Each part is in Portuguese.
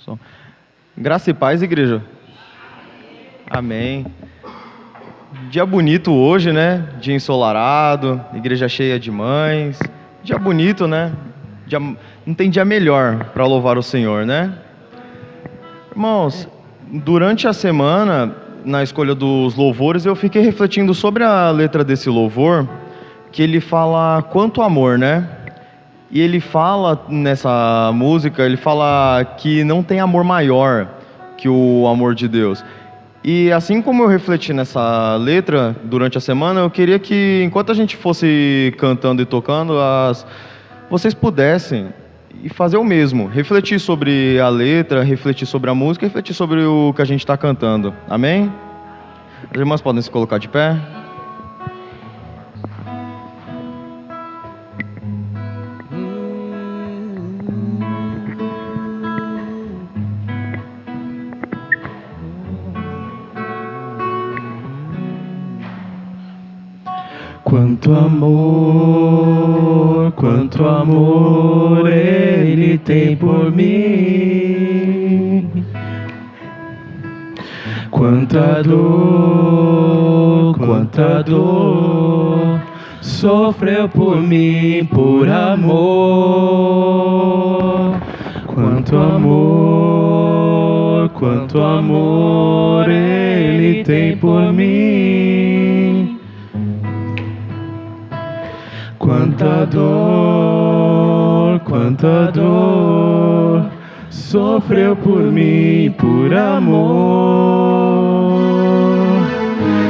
Som. Graça e paz, igreja. Amém. Dia bonito hoje, né? Dia ensolarado, igreja cheia de mães. Dia bonito, né? Não tem dia melhor para louvar o Senhor, né? Irmãos, durante a semana, na escolha dos louvores, eu fiquei refletindo sobre a letra desse louvor, que ele fala quanto amor, né? E ele fala nessa música, ele fala que não tem amor maior que o amor de Deus. E assim como eu refleti nessa letra durante a semana, eu queria que, enquanto a gente fosse cantando e tocando, vocês pudessem fazer o mesmo. Refletir sobre a letra, refletir sobre a música, refletir sobre o que a gente está cantando. Amém? As irmãs podem se colocar de pé. Quanto amor Ele tem por mim. Quanta dor sofreu por mim por amor. Quanto amor Ele tem por mim. Quanta dor sofreu por mim por amor.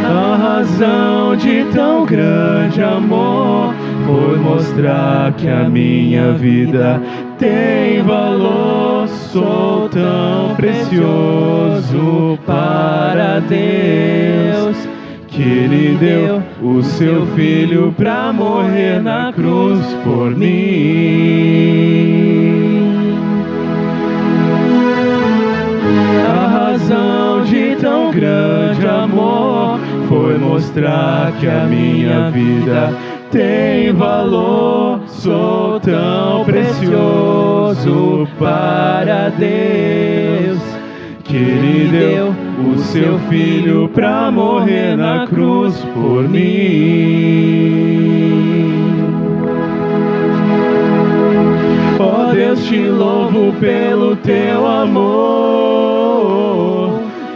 A razão de tão grande amor foi mostrar que a minha vida tem valor. Sou tão precioso para Deus, que Ele deu o seu Filho pra morrer na cruz por mim. A razão de tão grande amor foi mostrar que a minha vida tem valor. Sou tão precioso para Deus, que Ele deu o seu Filho pra morrer na cruz por mim. Ó Deus, te louvo pelo teu amor.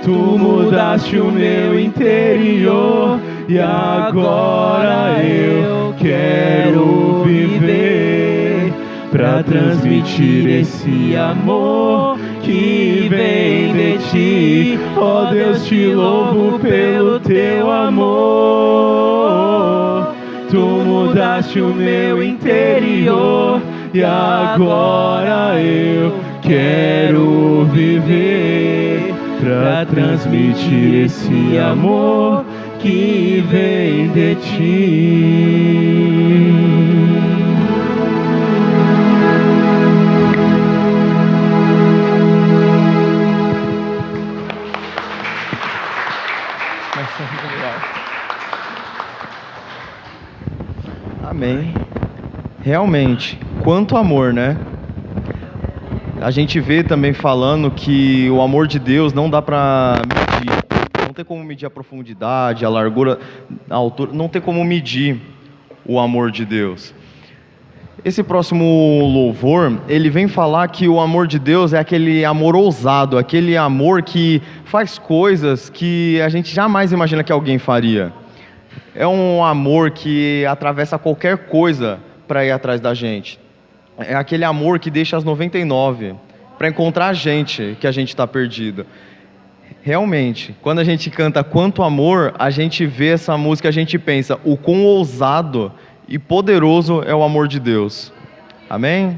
Tu mudaste o meu interior e agora eu quero viver pra transmitir esse amor que vem de ti. Ó Deus, te louvo pelo teu amor. Tu mudaste o meu interior e agora eu quero viver pra transmitir esse amor que vem de ti. Amém. Realmente, quanto amor, né? A gente vê também falando que o amor de Deus não dá para medir. Não tem como medir a profundidade, a largura, a altura. Não tem como medir o amor de Deus. Esse próximo louvor, ele vem falar que o amor de Deus é aquele amor ousado, aquele amor que faz coisas que a gente jamais imagina que alguém faria. É um amor que atravessa qualquer coisa para ir atrás da gente. É aquele amor que deixa as 99 para encontrar a gente que a gente está perdido. Realmente, quando a gente canta Quanto Amor, a gente vê essa música, a gente pensa o quão ousado e poderoso é o amor de Deus. Amém?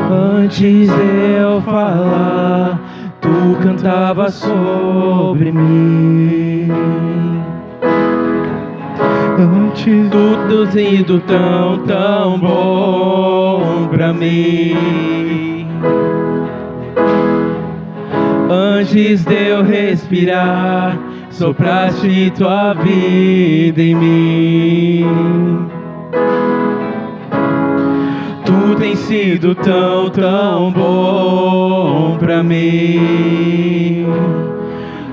Antes de eu falar, tu cantava sobre mim. Antes tudo sido tão, tão bom pra mim. Antes de eu respirar, sopraste tua vida em mim. Tu tens sido tão, tão bom pra mim.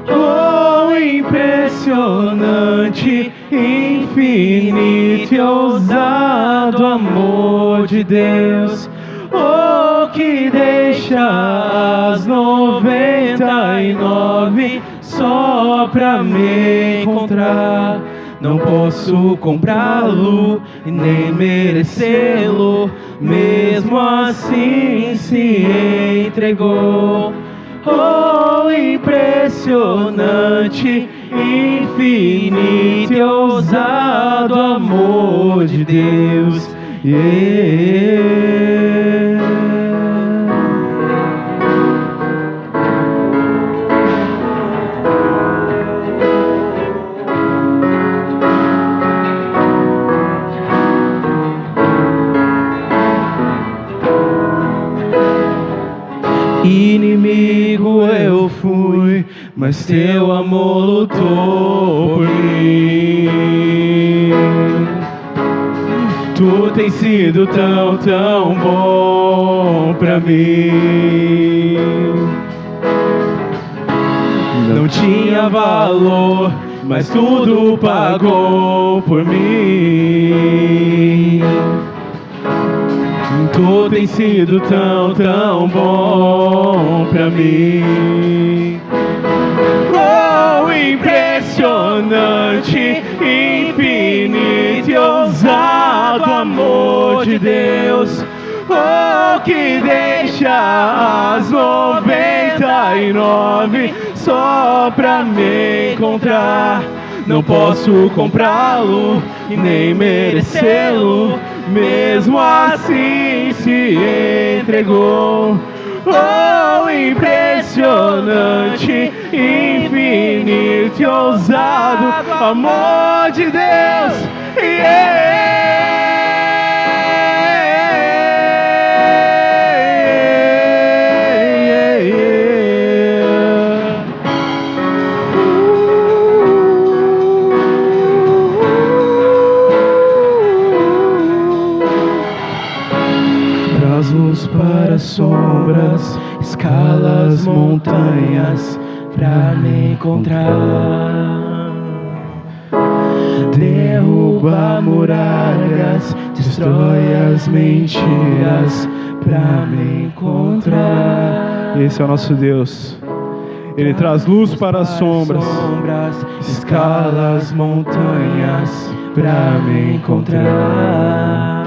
Oh, impressionante, infinito e ousado amor de Deus. Oh, que deixa as 99 só pra me encontrar. Não posso comprá-lo e nem merecê-lo, mesmo assim se entregou. Oh, impressionante, infinito e ousado amor de Deus. Inimigo eu fui, mas teu amor lutou por mim. Tu tens sido tão, tão bom pra mim. Não tinha valor, mas tudo pagou por mim. Tu tens sido tão, tão bom pra mim. Oh, impressionante, infinito e ousado amor de Deus. Oh, que deixa as 99 só pra me encontrar. Não posso comprá-lo e nem merecê-lo, mesmo assim se entregou. Oh, impressionante, infinito e ousado amor de Deus. Para sombras, escala as montanhas pra me encontrar. Derruba muralhas, destrói as mentiras pra me encontrar. Esse é o nosso Deus. Ele traz luz para as sombras, escala as montanhas pra me encontrar.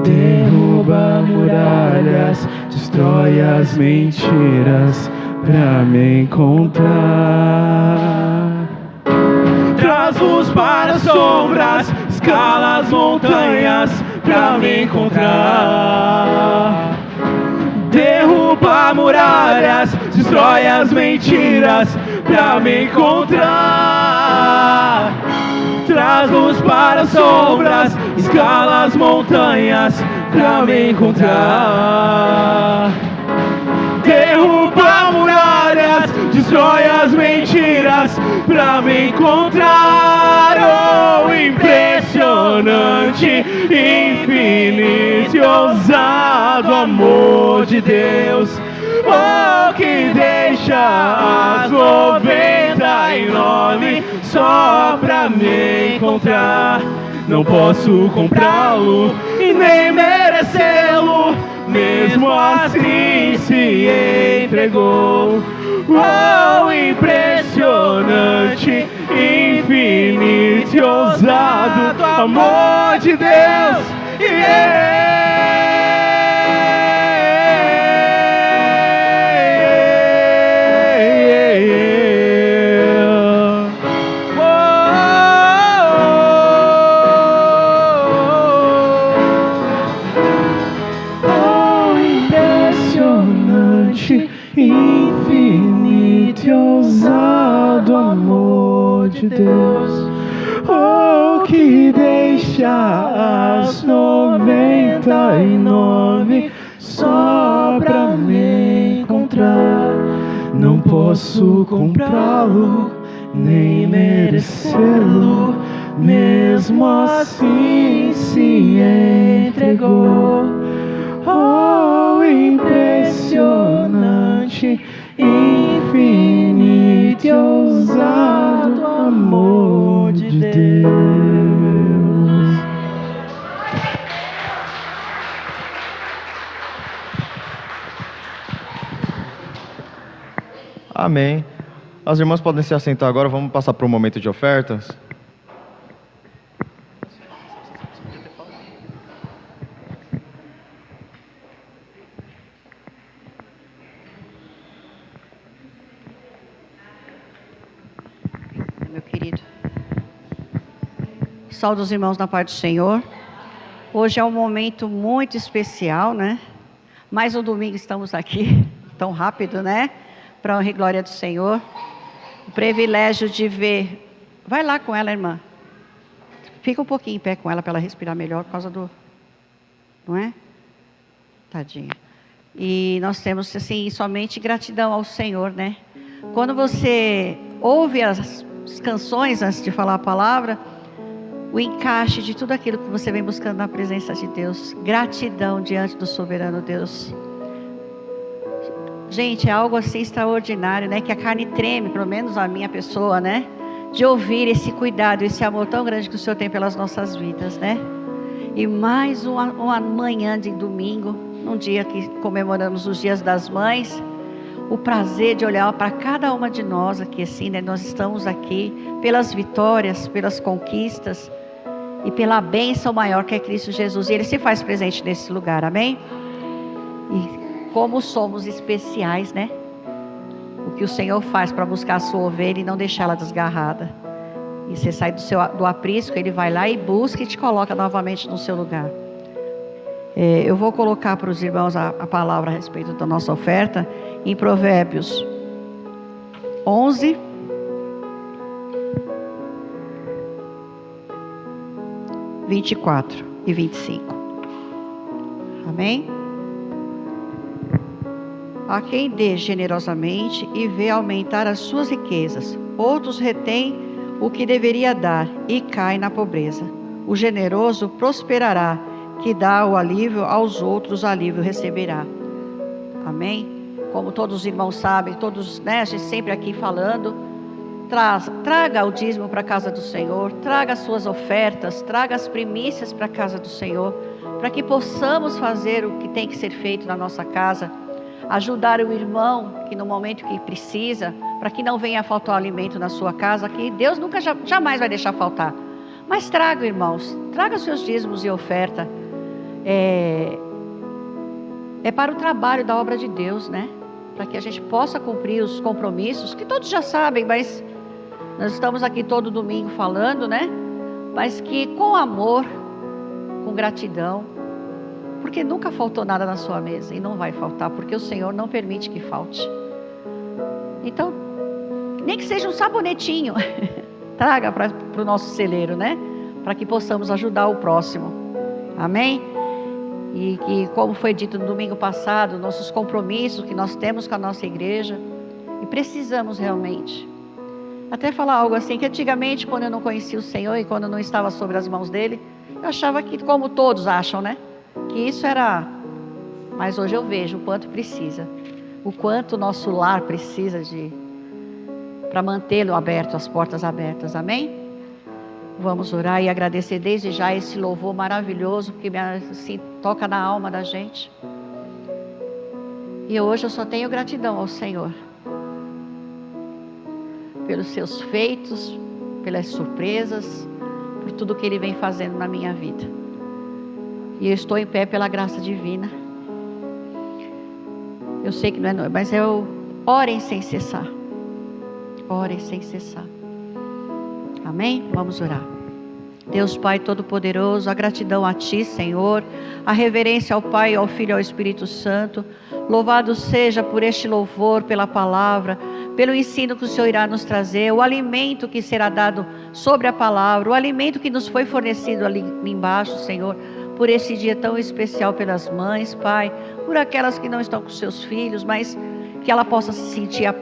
Derruba muralhas, destrói as mentiras pra me encontrar. Traz luz para as sombras, escala as montanhas pra me encontrar. Derruba muralhas, destrói as mentiras pra me encontrar. Traz luz para as sombras, escala as montanhas pra me encontrar. Derruba muralhas, destrói as mentiras pra me encontrar. Oh, impressionante, infinito e ousado amor de Deus. Oh, que deixa as 99 só pra me encontrar. Não posso comprá-lo e nem merecê-lo, mesmo assim se entregou. Oh, impressionante, infinito e ousado amor de Deus. de Deus. Oh, que deixa as 99 só pra me encontrar. Não posso comprá-lo, nem merecê-lo, mesmo assim se entregou. Oh, impressionante, infinito e ousado amor de Deus. Amém. As irmãs podem se assentar agora, vamos passar para o momento de ofertas. Meu querido, saúde os irmãos na paz do Senhor. Hoje é um momento muito especial, né? Mais um domingo estamos aqui, tão rápido, né? Para a honra e glória do Senhor. O privilégio de ver. Vai lá com ela, irmã. Fica um pouquinho em pé com ela para ela respirar melhor por causa do. Não é? Tadinha. E nós temos, assim, somente gratidão ao Senhor, né? Quando você ouve as canções antes de falar a palavra, o encaixe de tudo aquilo que você vem buscando na presença de Deus. Gratidão diante do soberano Deus. Gente, é algo assim extraordinário, né? Que a carne treme, pelo menos a minha pessoa, né? De ouvir esse cuidado, esse amor tão grande que o Senhor tem pelas nossas vidas, né? E mais uma manhã de domingo, num dia que comemoramos os dias das mães, o prazer de olhar para cada uma de nós aqui, assim, né? Nós estamos aqui pelas vitórias, pelas conquistas e pela bênção maior que é Cristo Jesus. E Ele se faz presente nesse lugar, amém? E como somos especiais, né? O que o Senhor faz para buscar a sua ovelha e não deixá-la desgarrada. E você sai do aprisco, Ele vai lá e busca e te coloca novamente no seu lugar. Eu vou colocar para os irmãos a palavra a respeito da nossa oferta em Provérbios 11, 24 e 25. Amém? A quem dê generosamente e vê aumentar as suas riquezas, outros retêm o que deveria dar e cai na pobreza. O generoso prosperará, que dá o alívio aos outros, alívio receberá. Amém? Como todos os irmãos sabem, todos, né, a gente sempre aqui falando, traga o dízimo para a casa do Senhor, traga as suas ofertas, traga as primícias para a casa do Senhor, para que possamos fazer o que tem que ser feito na nossa casa, ajudar o irmão que no momento que precisa, para que não venha faltar o alimento na sua casa, que Deus nunca, jamais vai deixar faltar. Mas traga, irmãos, traga seus dízimos e oferta. É para o trabalho da obra de Deus, né? Para que a gente possa cumprir os compromissos, que todos já sabem, mas nós estamos aqui todo domingo falando, né? Mas que com amor, com gratidão, porque nunca faltou nada na sua mesa e não vai faltar, porque o Senhor não permite que falte. Então, nem que seja um sabonetinho, traga para o nosso celeiro, né? Para que possamos ajudar o próximo. Amém? E que, como foi dito no domingo passado, nossos compromissos que nós temos com a nossa igreja, e precisamos realmente. Até falar algo assim, que antigamente, quando eu não conhecia o Senhor e quando eu não estava sobre as mãos dele, eu achava que, como todos acham, né? Que isso era... Mas hoje eu vejo o quanto precisa. O quanto o nosso lar precisa para mantê-lo aberto, as portas abertas. Amém? Vamos orar e agradecer desde já esse louvor maravilhoso, porque assim, toca na alma da gente. E hoje eu só tenho gratidão ao Senhor. Pelos seus feitos, pelas surpresas, por tudo que Ele vem fazendo na minha vida. E eu estou em pé pela graça divina. Eu sei que não é, mas orem sem cessar. Orem sem cessar. Amém? Vamos orar. Deus Pai Todo-Poderoso, a gratidão a Ti, Senhor, a reverência ao Pai, ao Filho e ao Espírito Santo. Louvado seja por este louvor, pela palavra, pelo ensino que o Senhor irá nos trazer, o alimento que será dado sobre a palavra, o alimento que nos foi fornecido ali embaixo, Senhor, por esse dia tão especial pelas mães, Pai, por aquelas que não estão com seus filhos, mas que ela possa se sentir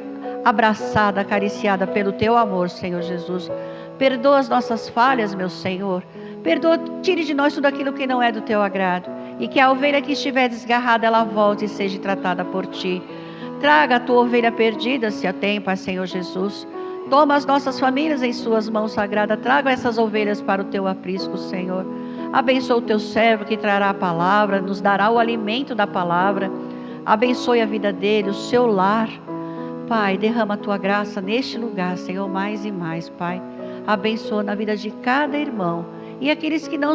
abraçada, acariciada pelo Teu amor, Senhor Jesus. Perdoa as nossas falhas, meu Senhor. Perdoa, tire de nós tudo aquilo que não é do Teu agrado. E que a ovelha que estiver desgarrada, ela volte e seja tratada por Ti. Traga a Tua ovelha perdida, se a tem, Pai, Senhor Jesus. Toma as nossas famílias em Suas mãos sagradas. Traga essas ovelhas para o Teu aprisco, Senhor. Abençoa o Teu servo que trará a palavra, nos dará o alimento da palavra. Abençoe a vida dele, o seu lar. Pai, derrama a Tua graça neste lugar, Senhor, mais e mais, Pai. Abençoa na vida de cada irmão. E aqueles que não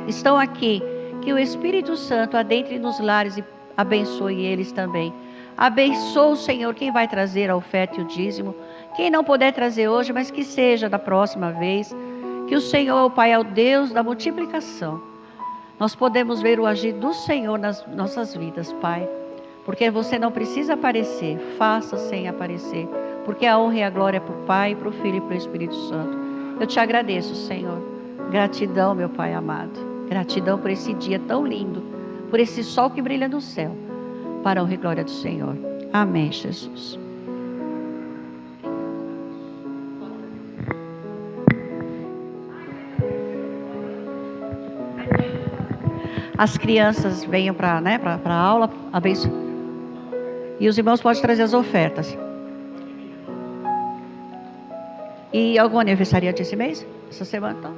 estão aqui, que o Espírito Santo adentre nos lares e abençoe eles também. Abençoa, Senhor, quem vai trazer a oferta e o dízimo. Quem não puder trazer hoje, mas que seja da próxima vez. Que o Senhor, Pai, é o Deus da multiplicação. Nós podemos ver o agir do Senhor nas nossas vidas, Pai. Porque você não precisa aparecer, faça sem aparecer. Porque a honra e a glória é para o Pai, para o Filho e para o Espírito Santo. Eu te agradeço, Senhor. Gratidão, meu Pai amado. Gratidão por esse dia tão lindo, por esse sol que brilha no céu, para a honra e glória do Senhor. Amém, Jesus. As crianças venham para a aula, abençoe. E os irmãos podem trazer as ofertas. E algum aniversariante esse mês? Essa semana, então?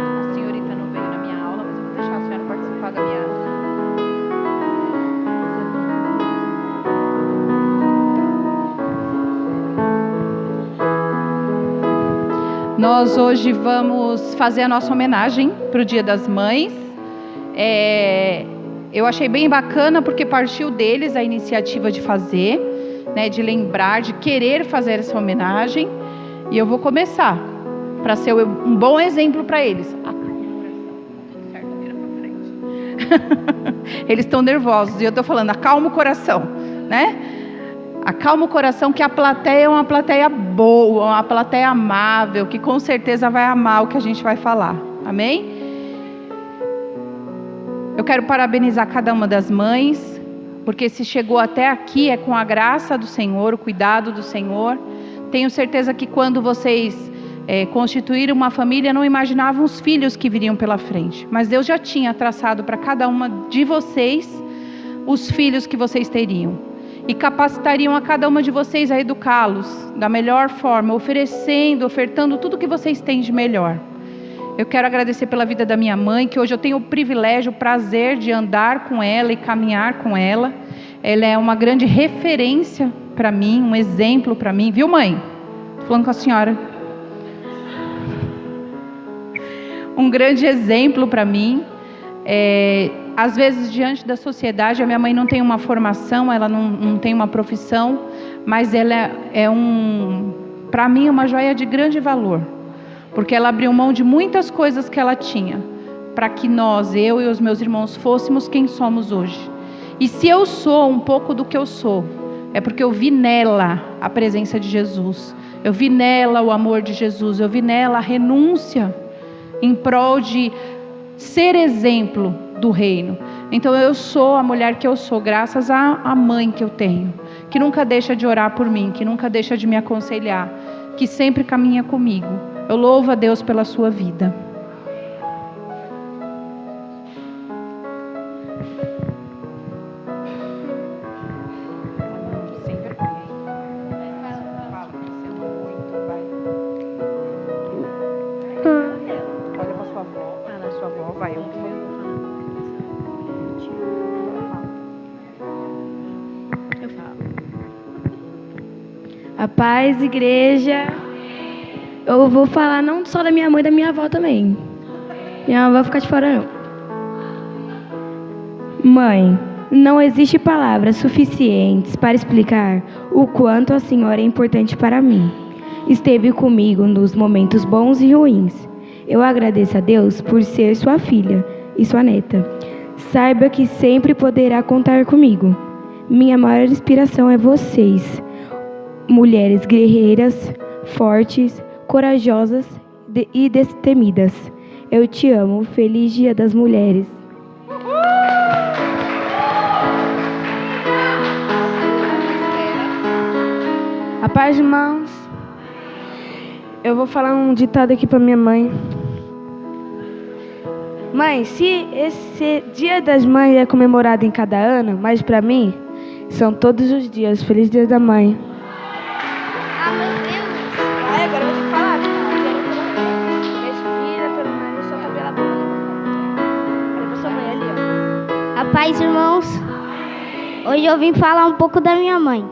A senhorita não veio na minha aula, mas eu vou deixar a senhora participar da minha aula. Nós hoje vamos fazer a nossa homenagem para o Dia das Mães. Eu achei bem bacana porque partiu deles a iniciativa de fazer, né, de lembrar, de querer fazer essa homenagem. E eu vou começar para ser um bom exemplo para eles. Eles estão nervosos e eu estou falando, acalma o coração, né? Acalma o coração, que a plateia é uma plateia boa, uma plateia amável, que com certeza vai amar o que a gente vai falar. Amém? Eu quero parabenizar cada uma das mães, porque se chegou até aqui é com a graça do Senhor, o cuidado do Senhor. Tenho certeza que quando vocês constituíram uma família, não imaginavam os filhos que viriam pela frente. Mas Deus já tinha traçado para cada uma de vocês os filhos que vocês teriam. E capacitariam a cada uma de vocês a educá-los da melhor forma, ofertando tudo que vocês têm de melhor. Eu quero agradecer pela vida da minha mãe, que hoje eu tenho o privilégio, o prazer de andar com ela e caminhar com ela. Ela é uma grande referência para mim, um exemplo para mim. Viu, mãe? Estou falando com a senhora. Um grande exemplo para mim. Às vezes, diante da sociedade, a minha mãe não tem uma formação, ela não tem uma profissão, mas ela para mim, uma joia de grande valor, porque ela abriu mão de muitas coisas que ela tinha, para que eu e os meus irmãos fôssemos quem somos hoje. E se eu sou um pouco do que eu sou, é porque eu vi nela a presença de Jesus, eu vi nela o amor de Jesus, eu vi nela a renúncia em prol de ser exemplo do reino. Então eu sou a mulher que eu sou, graças à mãe que eu tenho, que nunca deixa de orar por mim, que nunca deixa de me aconselhar, que sempre caminha comigo. Eu louvo a Deus pela sua vida. Olha para sua avó. Sua avó vai. Eu falo. A paz, igreja. Eu vou falar não só da minha mãe, da minha avó também. Minha avó vai ficar de fora não. Mãe, Não existe palavras suficientes para explicar o quanto a senhora é importante para mim. Esteve comigo nos momentos bons e ruins. Eu agradeço a Deus por ser sua filha e sua neta. Saiba que sempre poderá contar comigo. Minha maior inspiração é vocês, mulheres guerreiras, fortes, corajosas e destemidas. Eu te amo. Feliz Dia das Mulheres. A paz, irmãos. Eu vou falar um ditado aqui para minha mãe. Mãe, se esse Dia das Mães é comemorado em cada ano, mas para mim são todos os dias. Feliz Dia da Mãe. Ah, meu Deus. Ai, agora eu vou te falar. Respira pelo nariz, solta pela boca. Olha pra sua mãe ali, ó. A paz, irmãos. Hoje eu vim falar um pouco da minha mãe.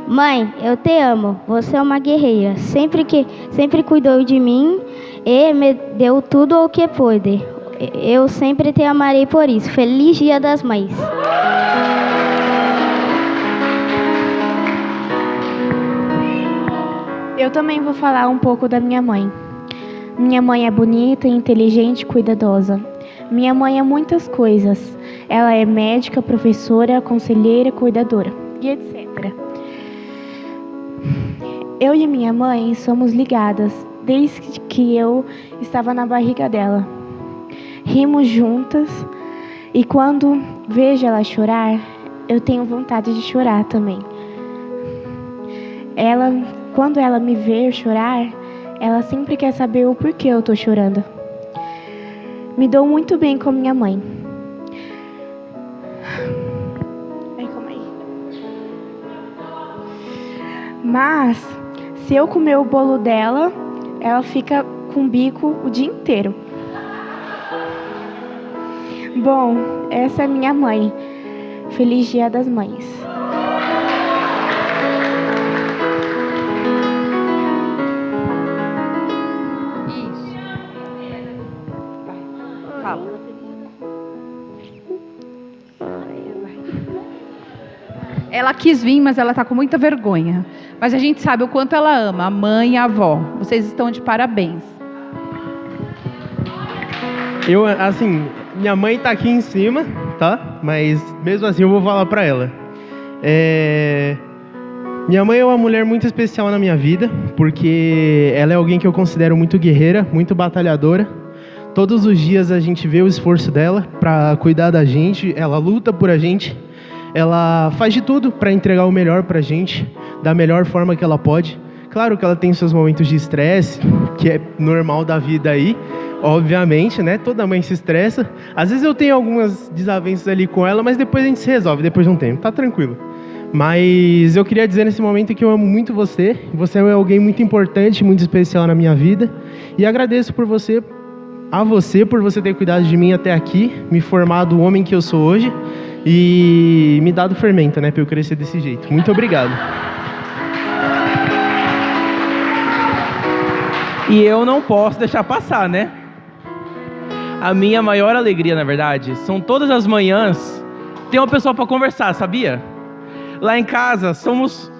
Mãe, eu te amo. Você é uma guerreira. Sempre cuidou de mim e me deu tudo o que pôde. Eu sempre te amarei por isso. Feliz Dia das Mães. Eu também vou falar um pouco da minha mãe. Minha mãe é bonita, inteligente e cuidadosa. Minha mãe é muitas coisas. Ela é médica, professora, conselheira, cuidadora e etc. Eu e minha mãe somos ligadas desde que eu estava na barriga dela. Rimos juntas e quando vejo ela chorar, eu tenho vontade de chorar também. Quando ela me vê chorar, ela sempre quer saber o porquê eu estou chorando. Me dou muito bem com minha mãe. Calma aí. Mas, se eu comer o bolo dela, ela fica com o bico o dia inteiro. Bom, essa é minha mãe. Feliz Dia das Mães. Isso. Fala. Ela quis vir, mas ela está com muita vergonha. Mas a gente sabe o quanto ela ama a mãe e a avó. Vocês estão de parabéns. Minha mãe tá aqui em cima, tá? Mas mesmo assim eu vou falar pra ela. Minha mãe é uma mulher muito especial na minha vida, porque ela é alguém que eu considero muito guerreira, muito batalhadora. Todos os dias a gente vê o esforço dela pra cuidar da gente, ela luta por a gente. Ela faz de tudo para entregar o melhor pra gente, da melhor forma que ela pode. Claro que ela tem seus momentos de estresse, que é normal da vida aí, obviamente, né? Toda mãe se estressa. Às vezes eu tenho algumas desavenças ali com ela, mas depois a gente se resolve, depois de um tempo, tá tranquilo. Mas eu queria dizer nesse momento que eu amo muito você. Você é alguém muito importante, muito especial na minha vida. E agradeço por você ter cuidado de mim até aqui, me formado o homem que eu sou hoje. E me dado fermento, né, para eu crescer desse jeito. Muito obrigado. E eu não posso deixar passar, né? A minha maior alegria, na verdade, são todas as manhãs ter uma pessoa para conversar, sabia? Lá em casa somos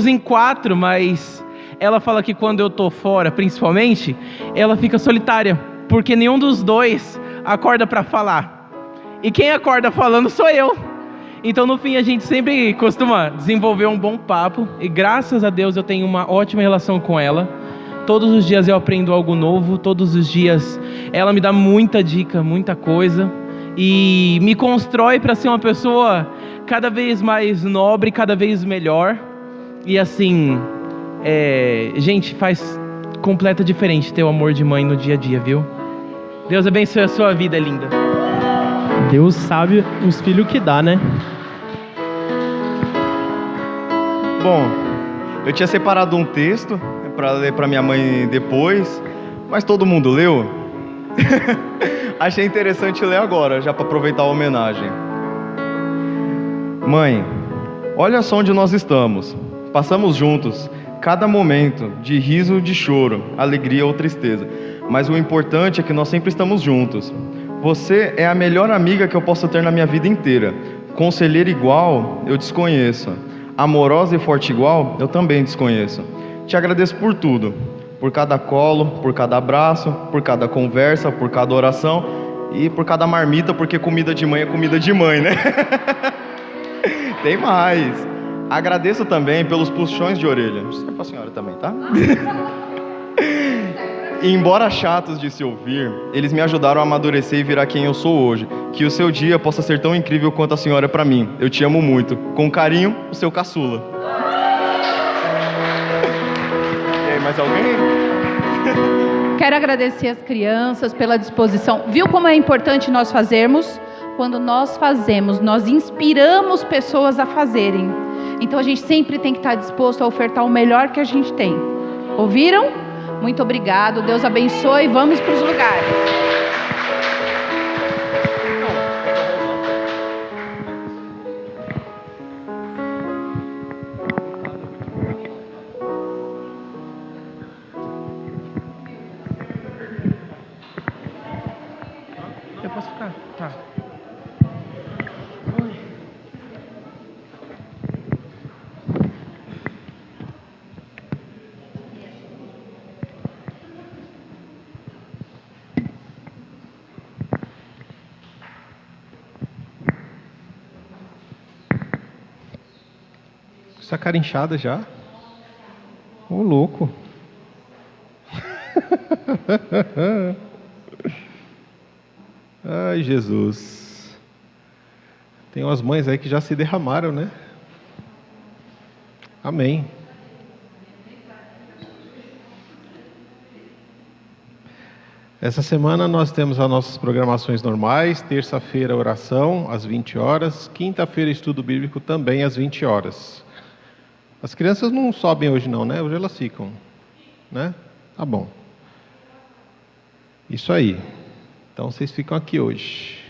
em 4, mas ela fala que quando eu tô fora, principalmente, ela fica solitária, porque nenhum dos dois acorda para falar. E quem acorda falando sou eu. Então, no fim, a gente sempre costuma desenvolver um bom papo. E graças a Deus eu tenho uma ótima relação com ela. Todos os dias eu aprendo algo novo. Todos os dias ela me dá muita dica, muita coisa. E me constrói para ser uma pessoa cada vez mais nobre, cada vez melhor. E assim, gente, faz completa diferença ter o amor de mãe no dia a dia, viu? Deus abençoe a sua vida, linda. Deus sabe os filhos que dá, né? Bom, eu tinha separado um texto para ler para minha mãe depois, mas todo mundo leu? Achei interessante ler agora, já para aproveitar a homenagem. Mãe, olha só onde nós estamos. Passamos juntos cada momento de riso ou de choro, alegria ou tristeza. Mas o importante é que nós sempre estamos juntos. Você é a melhor amiga que eu posso ter na minha vida inteira. Conselheira igual, eu desconheço. Amorosa e forte igual, eu também desconheço. Te agradeço por tudo. Por cada colo, por cada abraço, por cada conversa, por cada oração e por cada marmita, porque comida de mãe é comida de mãe, né? Tem mais. Agradeço também pelos puxões de orelha. Isso é pra senhora também, tá? E embora chatos de se ouvir, eles me ajudaram a amadurecer e virar quem eu sou hoje. Que o seu dia possa ser tão incrível quanto a senhora é pra mim. Eu te amo muito. Com carinho, o seu caçula. E aí, mais alguém? Quero agradecer as crianças pela disposição. Viu como é importante nós fazermos? Quando nós fazemos, nós inspiramos pessoas a fazerem. Então a gente sempre tem que estar disposto a ofertar o melhor que a gente tem. Ouviram? Muito obrigado. Deus abençoe. Vamos para os lugares. Eu posso ficar? Tá. Essa cara inchada já. Ô, louco. Ai, Jesus. Tem umas mães aí que já se derramaram, né? Amém. Essa semana nós temos as nossas programações normais. Terça-feira, oração, às 20 horas. Quinta-feira, estudo bíblico, também às 20 horas. As crianças não sobem hoje não, né? Hoje elas ficam, né? Tá bom. Isso aí. Então vocês ficam aqui hoje.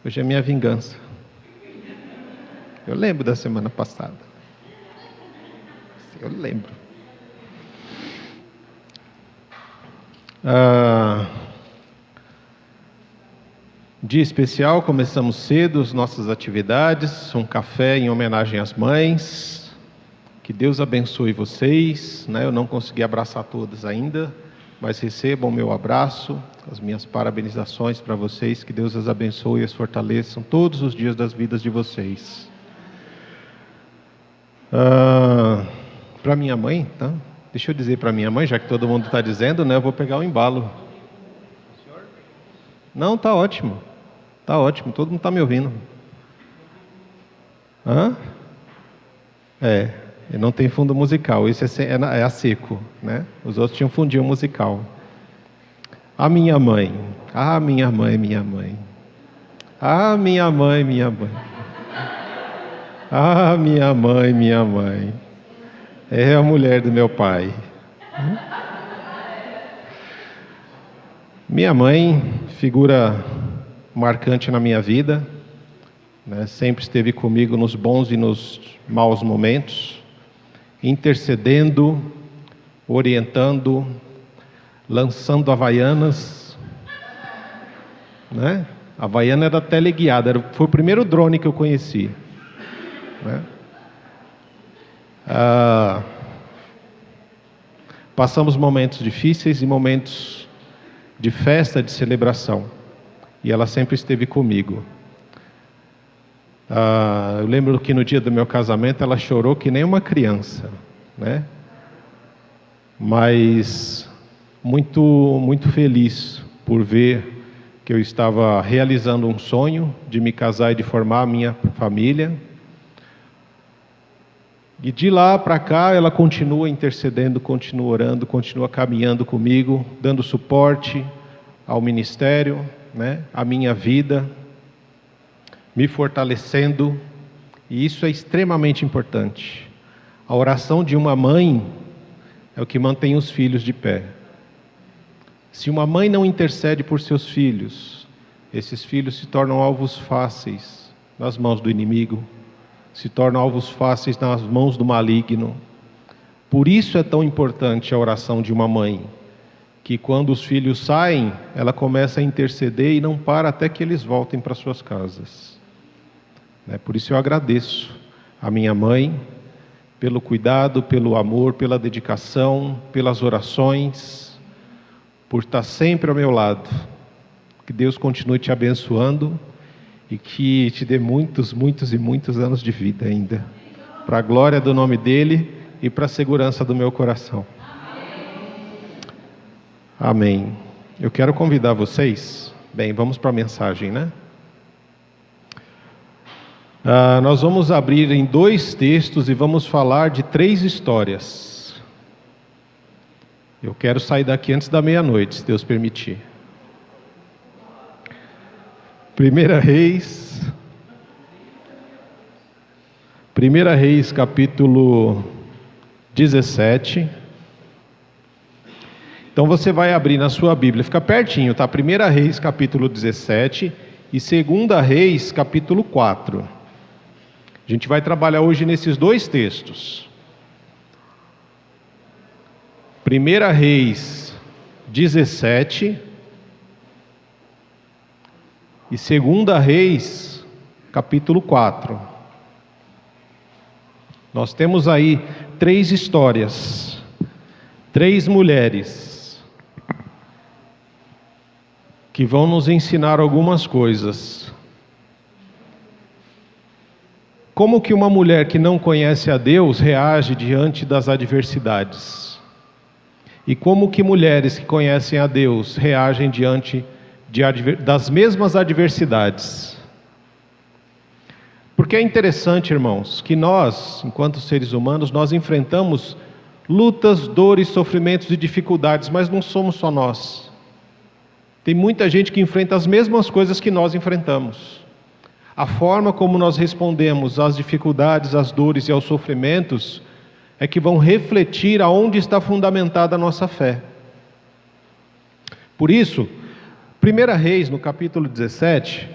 Hoje é minha vingança. Eu lembro da semana passada. Eu lembro. Dia especial, começamos cedo as nossas atividades, um café em homenagem às mães. Que Deus abençoe vocês, né? Eu não consegui abraçar todas ainda, mas recebam o meu abraço, as minhas parabenizações para vocês. Que Deus as abençoe e as fortaleçam todos os dias das vidas de vocês. Para minha mãe, tá? Deixa eu dizer para minha mãe, já que todo mundo está dizendo, né? Eu vou pegar o embalo. Não, tá ótimo. Tá ótimo, todo mundo está me ouvindo. Não tem fundo musical, esse é a seco, né? Os outros tinham fundinho musical. A minha mãe, minha mãe, minha mãe. Minha mãe, minha mãe. Minha mãe, minha mãe. É a mulher do meu pai. Minha mãe, figura marcante na minha vida, né? Sempre esteve comigo nos bons e nos maus momentos, intercedendo, orientando, lançando havaianas, né? A havaiana era teleguiada, foi o primeiro drone que eu conheci, né? Passamos momentos difíceis e momentos de festa, de celebração, e ela sempre esteve comigo. Eu lembro que no dia do meu casamento ela chorou que nem uma criança, né? Mas muito, muito feliz por ver que eu estava realizando um sonho de me casar e de formar a minha família. E de lá para cá ela continua intercedendo, continua orando, continua caminhando comigo, dando suporte ao ministério, né? À minha vida, me fortalecendo, e isso é extremamente importante. A oração de uma mãe é o que mantém os filhos de pé. Se uma mãe não intercede por seus filhos, esses filhos se tornam alvos fáceis nas mãos do inimigo, se tornam alvos fáceis nas mãos do maligno. Por isso é tão importante a oração de uma mãe, que quando os filhos saem, ela começa a interceder e não para até que eles voltem para suas casas. Por isso eu agradeço a minha mãe pelo cuidado, pelo amor, pela dedicação, pelas orações, por estar sempre ao meu lado. Que Deus continue te abençoando e que te dê muitos, muitos e muitos anos de vida ainda, para a glória do nome dEle e para a segurança do meu coração. Amém. Eu quero convidar vocês, vamos para a mensagem, né? Nós vamos abrir em 2 textos e vamos falar de 3 histórias. Eu quero sair daqui antes da meia-noite, se Deus permitir. 1 Reis, capítulo 17. Então você vai abrir na sua Bíblia, fica pertinho, tá? 1 Reis, capítulo 17 e 2 Reis, capítulo 4. A gente vai trabalhar hoje nesses 2 textos. 1 Reis 17 e 2 Reis, capítulo 4. Nós temos aí 3 histórias, 3 mulheres, que vão nos ensinar algumas coisas. Como que uma mulher que não conhece a Deus reage diante das adversidades? E como que mulheres que conhecem a Deus reagem diante das mesmas adversidades? Porque é interessante, irmãos, que nós, enquanto seres humanos, nós enfrentamos lutas, dores, sofrimentos e dificuldades, mas não somos só nós. Tem muita gente que enfrenta as mesmas coisas que nós enfrentamos. A forma como nós respondemos às dificuldades, às dores e aos sofrimentos é que vão refletir aonde está fundamentada a nossa fé. Por isso, 1 Reis, no capítulo 17,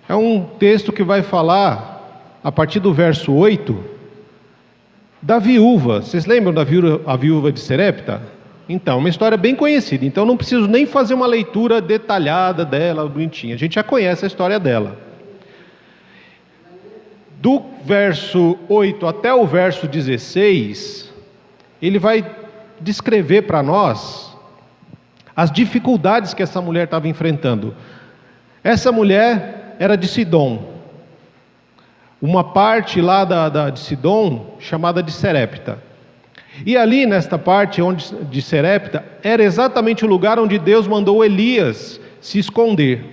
é um texto que vai falar, a partir do verso 8, da viúva. Vocês lembram da viúva de Serepta? Então, uma história bem conhecida, então não preciso nem fazer uma leitura detalhada dela, bonitinha, a gente já conhece a história dela. Do verso 8 até o verso 16, ele vai descrever para nós as dificuldades que essa mulher estava enfrentando. Essa mulher era de Sidom, uma parte lá de Sidom chamada de Serepta. E ali nesta parte de Serepta, era exatamente o lugar onde Deus mandou Elias se esconder.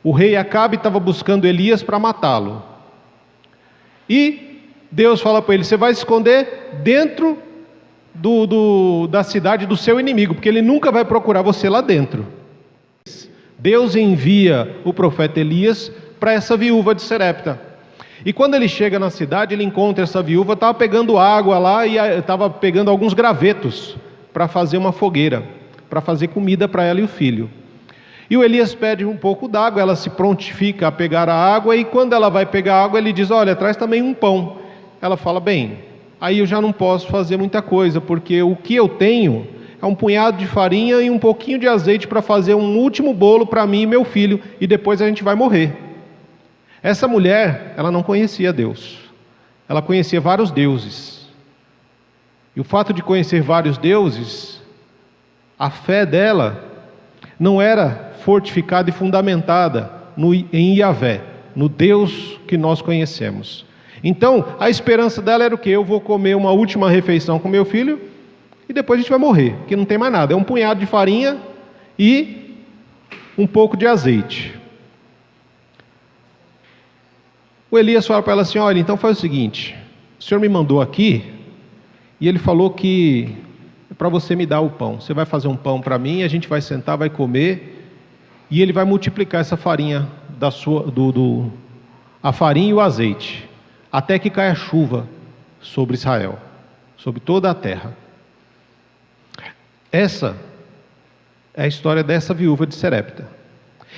O rei Acabe estava buscando Elias para matá-lo. E Deus fala para ele: você vai se esconder dentro da cidade do seu inimigo, porque ele nunca vai procurar você lá dentro. Deus envia o profeta Elias para essa viúva de Serepta. E quando ele chega na cidade, ele encontra essa viúva, estava pegando água lá e estava pegando alguns gravetos para fazer uma fogueira, para fazer comida para ela e o filho. E o Elias pede um pouco d'água, ela se prontifica a pegar a água, e quando ela vai pegar a água, ele diz: olha, traz também um pão. Ela fala: bem, aí eu já não posso fazer muita coisa, porque o que eu tenho é um punhado de farinha e um pouquinho de azeite para fazer um último bolo para mim e meu filho, e depois a gente vai morrer. Essa mulher, ela não conhecia Deus, ela conhecia vários deuses, e o fato de conhecer vários deuses, a fé dela não era fortificada e fundamentada em Yahvé, no Deus que nós conhecemos. Então, a esperança dela era o quê? Eu vou comer uma última refeição com meu filho, e depois a gente vai morrer, porque não tem mais nada, é um punhado de farinha e um pouco de azeite. O Elias fala para ela assim: olha, então faz o seguinte, o Senhor me mandou aqui, e Ele falou que é para você me dar o pão. Você vai fazer um pão para mim, a gente vai sentar, vai comer, e Ele vai multiplicar essa farinha, a farinha e o azeite, até que caia chuva sobre Israel, sobre toda a terra. Essa é a história dessa viúva de Serepta.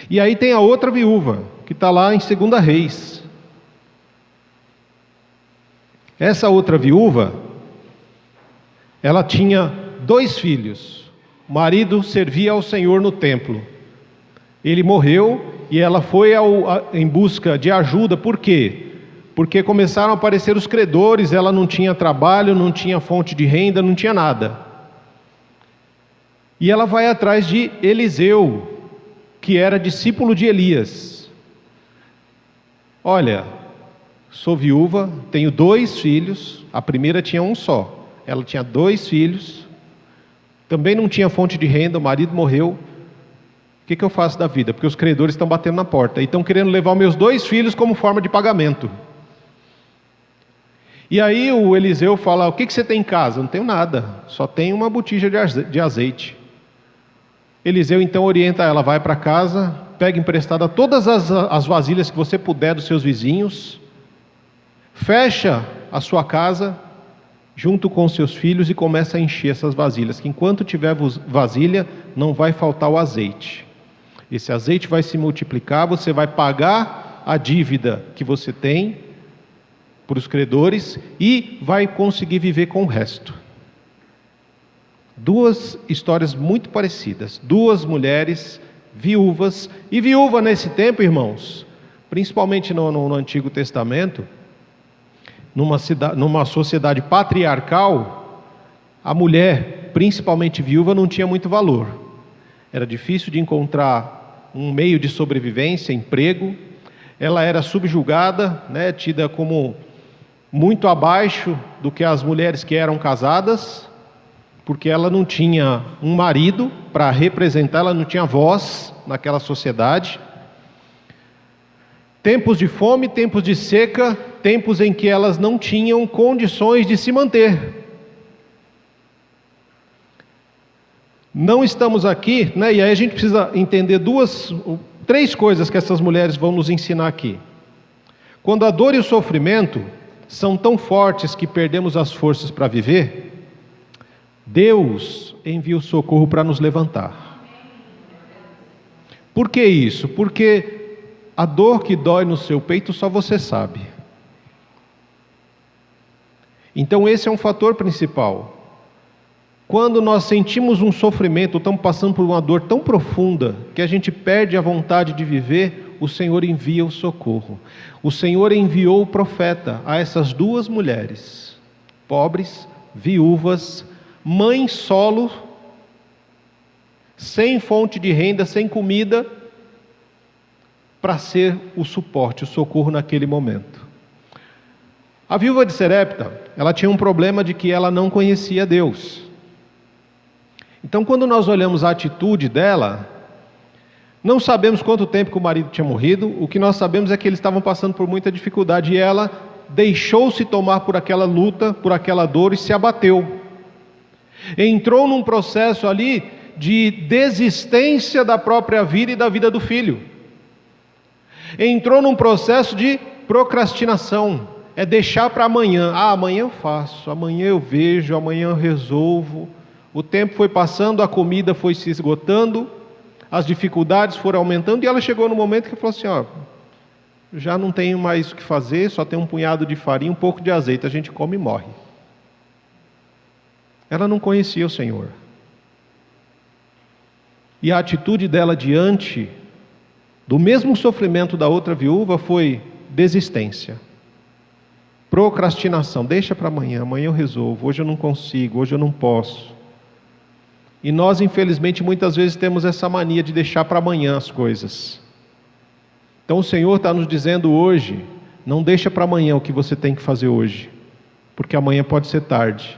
E aí tem a outra viúva, que está lá em 2 Reis. Essa outra viúva, ela tinha 2 filhos. marido servia ao Senhor no templo. Ele morreu e ela foi em busca de ajuda. Por quê? Porque começaram a aparecer os credores, ela não tinha trabalho, não tinha fonte de renda, não tinha nada. E ela vai atrás de Eliseu, que era discípulo de Elias. Olha, sou viúva, tenho 2 filhos, a primeira tinha um só, ela tinha 2 filhos, também não tinha fonte de renda, o marido morreu. O que eu faço da vida? Porque os credores estão batendo na porta e estão querendo levar os meus 2 filhos como forma de pagamento. E aí o Eliseu fala: o que você tem em casa? Não tenho nada, só tenho uma botija de azeite. Eliseu então orienta ela: vai para casa, pega emprestada todas as vasilhas que você puder dos seus vizinhos, fecha a sua casa junto com os seus filhos e começa a encher essas vasilhas, que enquanto tiver vasilha não vai faltar o azeite. Esse azeite vai se multiplicar, você vai pagar a dívida que você tem para os credores e vai conseguir viver com o resto. 2 histórias muito parecidas, 2 mulheres viúvas. E viúva nesse tempo, irmãos, principalmente no Antigo Testamento, numa sociedade patriarcal, a mulher, principalmente viúva, não tinha muito valor. Era difícil de encontrar um meio de sobrevivência, emprego. Ela era subjugada, né, tida como muito abaixo do que as mulheres que eram casadas, porque ela não tinha um marido para representar, ela não tinha voz naquela sociedade. Tempos de fome, tempos de seca, tempos em que elas não tinham condições de se manter. Não estamos aqui, né? E aí a gente precisa entender 3 coisas que essas mulheres vão nos ensinar aqui. Quando a dor e o sofrimento são tão fortes que perdemos as forças para viver, Deus envia o socorro para nos levantar. Por que isso? Porque a dor que dói no seu peito só você sabe. Então esse é um fator principal. Quando nós sentimos um sofrimento, estamos passando por uma dor tão profunda que a gente perde a vontade de viver, o Senhor envia o socorro. O Senhor enviou o profeta a essas 2 mulheres, pobres, viúvas, mães solo, sem fonte de renda, sem comida, para ser o suporte, o socorro naquele momento. A viúva de Serepta, ela tinha um problema de que ela não conhecia Deus. Então, quando nós olhamos a atitude dela, não sabemos quanto tempo que o marido tinha morrido, o que nós sabemos é que eles estavam passando por muita dificuldade, e ela deixou-se tomar por aquela luta, por aquela dor, e se abateu. Entrou num processo ali de desistência da própria vida e da vida do filho. Entrou num processo de procrastinação, é deixar para amanhã. Amanhã eu faço, amanhã eu vejo, amanhã eu resolvo. O tempo foi passando, a comida foi se esgotando, as dificuldades foram aumentando, e ela chegou no momento que falou assim: já não tenho mais o que fazer, só tem um punhado de farinha, um pouco de azeite, a gente come e morre. Ela não conhecia o Senhor. E a atitude dela diante do mesmo sofrimento da outra viúva foi desistência, procrastinação. Deixa para amanhã, amanhã eu resolvo, hoje eu não consigo, hoje eu não posso. E nós, infelizmente, muitas vezes temos essa mania de deixar para amanhã as coisas. Então o Senhor está nos dizendo hoje: não deixa para amanhã o que você tem que fazer hoje, porque amanhã pode ser tarde.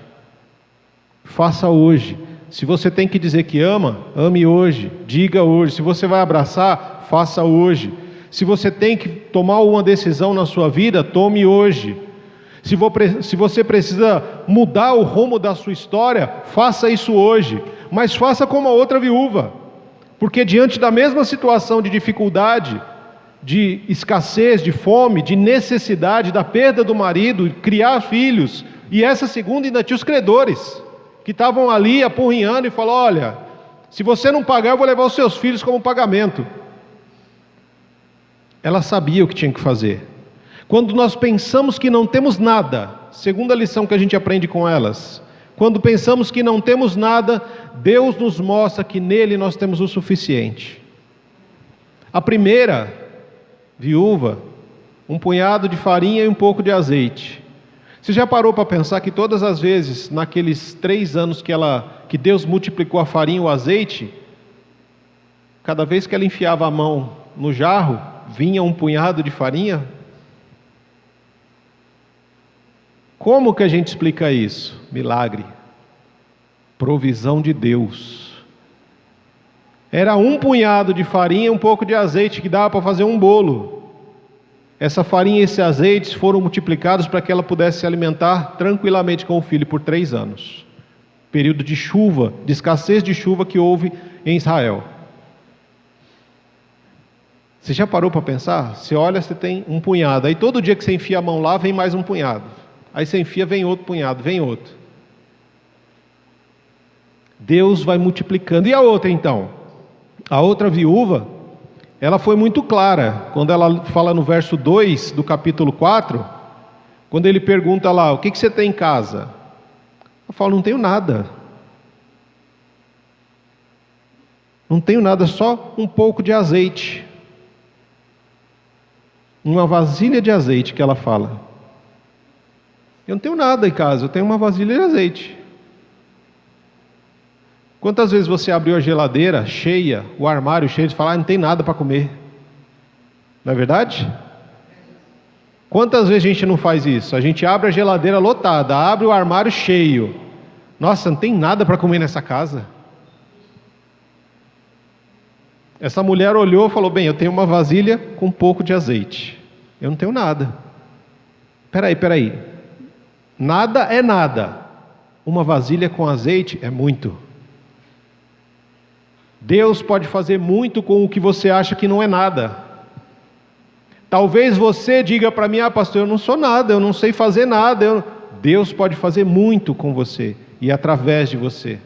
Faça hoje. Se você tem que dizer que ama, ame hoje, diga hoje. Se você vai abraçar, faça hoje. Se você tem que tomar uma decisão na sua vida, tome hoje. Se você precisa mudar o rumo da sua história, faça isso hoje. Mas faça como a outra viúva, porque diante da mesma situação de dificuldade, de escassez, de fome, de necessidade, da perda do marido, criar filhos, e essa segunda ainda tinha os credores, que estavam ali apurrinhando e falou: olha, se você não pagar, eu vou levar os seus filhos como pagamento. Ela sabia o que tinha que fazer. Quando nós pensamos que não temos nada, segunda lição que a gente aprende com elas: quando pensamos que não temos nada, Deus nos mostra que nele nós temos o suficiente. A primeira viúva, um punhado de farinha e um pouco de azeite. Você já parou para pensar que todas as vezes, naqueles 3 anos que Deus multiplicou a farinha e o azeite, cada vez que ela enfiava a mão no jarro, vinha um punhado de farinha? Como que a gente explica isso? Milagre. Provisão de Deus. Era um punhado de farinha e um pouco de azeite que dava para fazer um bolo. Essa farinha e esse azeite foram multiplicados para que ela pudesse se alimentar tranquilamente com o filho por 3 anos. Período de chuva, de escassez de chuva que houve em Israel. Você já parou para pensar? Você olha, você tem um punhado. Aí todo dia que você enfia a mão lá, vem mais um punhado. Aí você enfia, vem outro punhado, vem outro. Deus vai multiplicando. E a outra então? A outra viúva, ela foi muito clara, quando ela fala no verso 2 do capítulo 4, quando ele pergunta lá, o que você tem em casa? Ela fala, não tenho nada. Não tenho nada, só um pouco de azeite. Uma vasilha de azeite que ela fala. Eu não tenho nada em casa, eu tenho uma vasilha de azeite. Quantas vezes você abriu a geladeira cheia, o armário cheio, e fala, não tem nada para comer? Não é verdade? Quantas vezes a gente não faz isso? A gente abre a geladeira lotada, abre o armário cheio. Nossa, não tem nada para comer nessa casa. Essa mulher olhou e falou, bem, eu tenho uma vasilha com um pouco de azeite. Eu não tenho nada. Peraí. Nada é nada. Uma vasilha com azeite é muito. Deus pode fazer muito com o que você acha que não é nada. Talvez você diga para mim, pastor, eu não sou nada, eu não sei fazer nada. Deus pode fazer muito com você e através de você.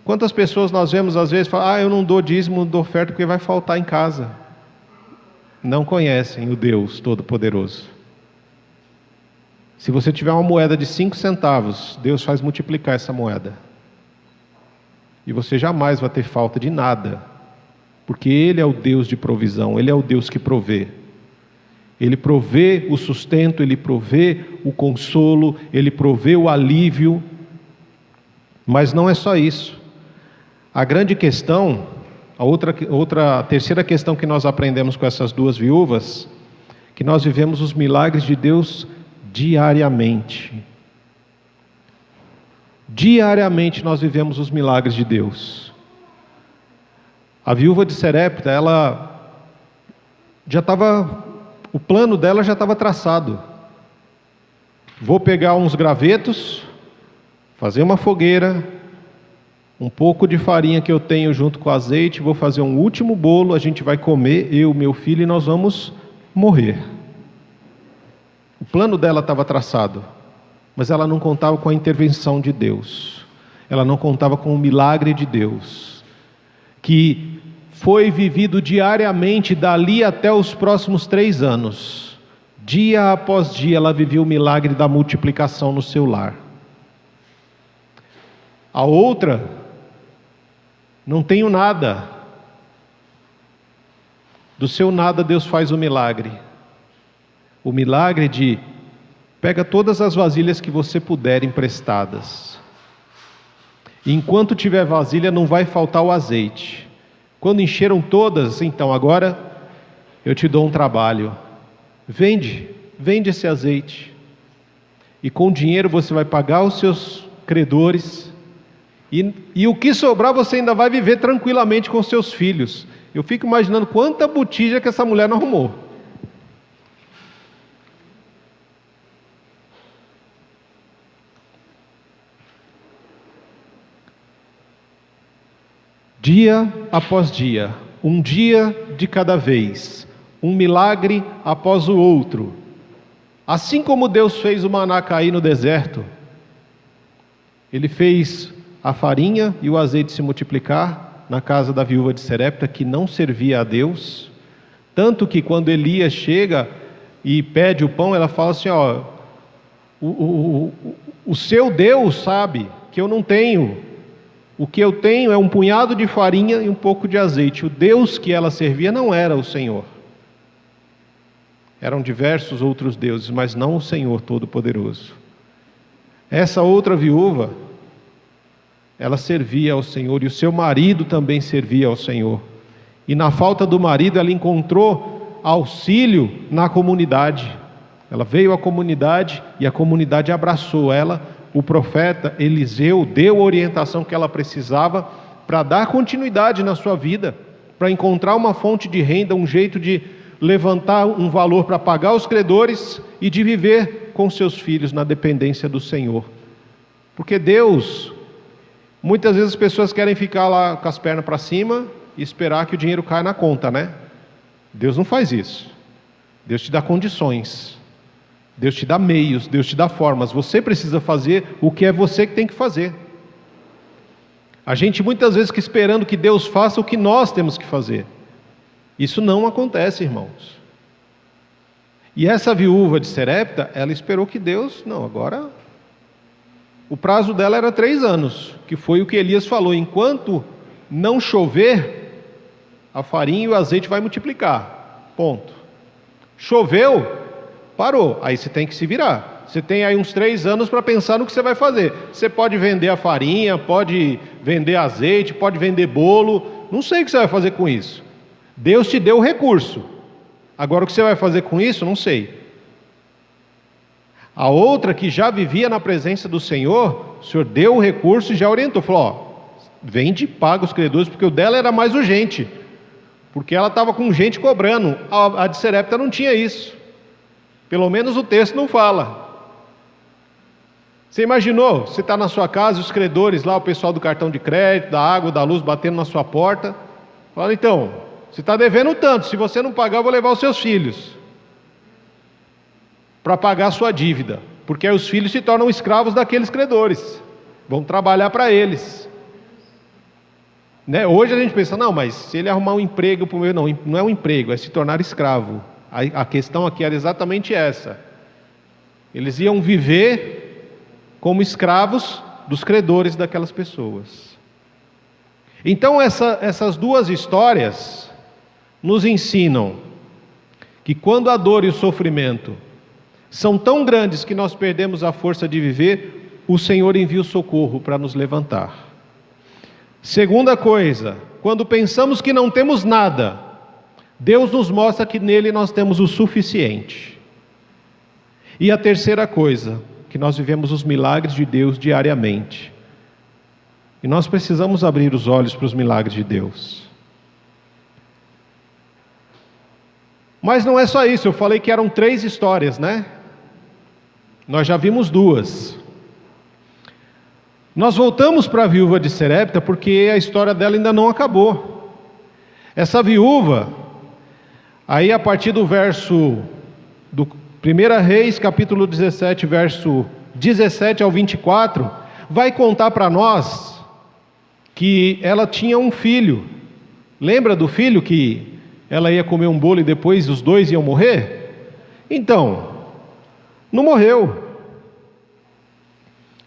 Quantas pessoas nós vemos às vezes falar, eu não dou dízimo, não dou oferta porque vai faltar em casa. Não conhecem o Deus Todo-Poderoso. Se você tiver uma moeda de 5 centavos, Deus faz multiplicar essa moeda. E você jamais vai ter falta de nada, porque Ele é o Deus de provisão, Ele é o Deus que provê. Ele provê o sustento, Ele provê o consolo, Ele provê o alívio. Mas não é só isso. A grande questão, a terceira questão que nós aprendemos com essas 2 viúvas, que nós vivemos os milagres de Deus diariamente. Diariamente nós vivemos os milagres de Deus. A viúva de Serepta, o plano dela já estava traçado. Vou pegar uns gravetos, fazer uma fogueira, um pouco de farinha que eu tenho junto com azeite, vou fazer um último bolo, a gente vai comer, eu, meu filho, e nós vamos morrer. O plano dela estava traçado, mas ela não contava com a intervenção de Deus. Ela não contava com o milagre de Deus, que foi vivido diariamente dali até os próximos 3 anos. Dia após dia ela vivia o milagre da multiplicação no seu lar. A outra, não tenho nada. Do seu nada Deus faz o milagre. O milagre de pega todas as vasilhas que você puder emprestadas. E enquanto tiver vasilha não vai faltar o azeite. Quando encheram todas, então agora eu te dou um trabalho. Vende esse azeite. E com o dinheiro você vai pagar os seus credores. E o que sobrar você ainda vai viver tranquilamente com seus filhos. Eu fico imaginando quanta botija que essa mulher não arrumou. Dia após dia, um dia de cada vez, um milagre após o outro. Assim como Deus fez o maná cair no deserto, Ele fez a farinha e o azeite se multiplicar na casa da viúva de Serepta, que não servia a Deus, tanto que quando Elias chega e pede o pão, ela fala assim, o O seu Deus sabe que eu não tenho. O que eu tenho é um punhado de farinha e um pouco de azeite. O Deus que ela servia não era o Senhor. Eram diversos outros deuses, mas não o Senhor Todo-Poderoso. Essa outra viúva, ela servia ao Senhor, e o seu marido também servia ao Senhor. E na falta do marido, ela encontrou auxílio na comunidade. Ela veio à comunidade e a comunidade abraçou ela. O profeta Eliseu deu a orientação que ela precisava para dar continuidade na sua vida, para encontrar uma fonte de renda, um jeito de levantar um valor para pagar os credores e de viver com seus filhos na dependência do Senhor. Porque Deus, muitas vezes as pessoas querem ficar lá com as pernas para cima e esperar que o dinheiro caia na conta, né? Deus não faz isso. Deus te dá condições. Deus te dá meios, Deus te dá formas. Você precisa fazer o que é você que tem que fazer. A gente muitas vezes fica esperando que Deus faça o que nós temos que fazer. Isso não acontece, irmãos. E essa viúva de Serepta, ela esperou que Deus, não, agora... O prazo dela era 3 anos, que foi o que Elias falou. Enquanto não chover, a farinha e o azeite vai multiplicar. Ponto. Choveu, parou. Aí você tem que se virar. Você tem aí uns 3 anos para pensar no que você vai fazer. Você pode vender a farinha, pode vender azeite, pode vender bolo. Não sei o que você vai fazer com isso. Deus te deu o recurso. Agora o que você vai fazer com isso, não sei. A outra que já vivia na presença do Senhor, o Senhor deu o recurso e já orientou. Falou, vende e paga os credores, porque o dela era mais urgente. Porque ela estava com gente cobrando. A de Serepta não tinha isso. Pelo menos o texto não fala. Você imaginou? Você está na sua casa, os credores lá, o pessoal do cartão de crédito, da água, da luz, batendo na sua porta. Fala, então, você está devendo tanto, se você não pagar, eu vou levar os seus filhos para pagar a sua dívida. Porque aí os filhos se tornam escravos daqueles credores. Vão trabalhar para eles. Né? Hoje a gente pensa, não, mas se ele arrumar um emprego para o meu... Não, não é um emprego, é se tornar escravo. A questão aqui era exatamente essa. Eles iam viver como escravos dos credores daquelas pessoas. Então essas duas histórias nos ensinam que quando a dor e o sofrimento são tão grandes que nós perdemos a força de viver, o Senhor envia o socorro para nos levantar. Segunda coisa, quando pensamos que não temos nada, Deus nos mostra que nele nós temos o suficiente. E a terceira coisa, que nós vivemos os milagres de Deus diariamente. E nós precisamos abrir os olhos para os milagres de Deus. Mas não é só isso, eu falei que eram 3 histórias, né? Nós já vimos 2. Nós voltamos para a viúva de Serepta porque a história dela ainda não acabou. Essa viúva, aí a partir do verso do 1 Reis, capítulo 17, verso 17 ao 24, vai contar para nós que ela tinha um filho. Lembra do filho que ela ia comer um bolo e depois os 2 iam morrer? Então, não morreu.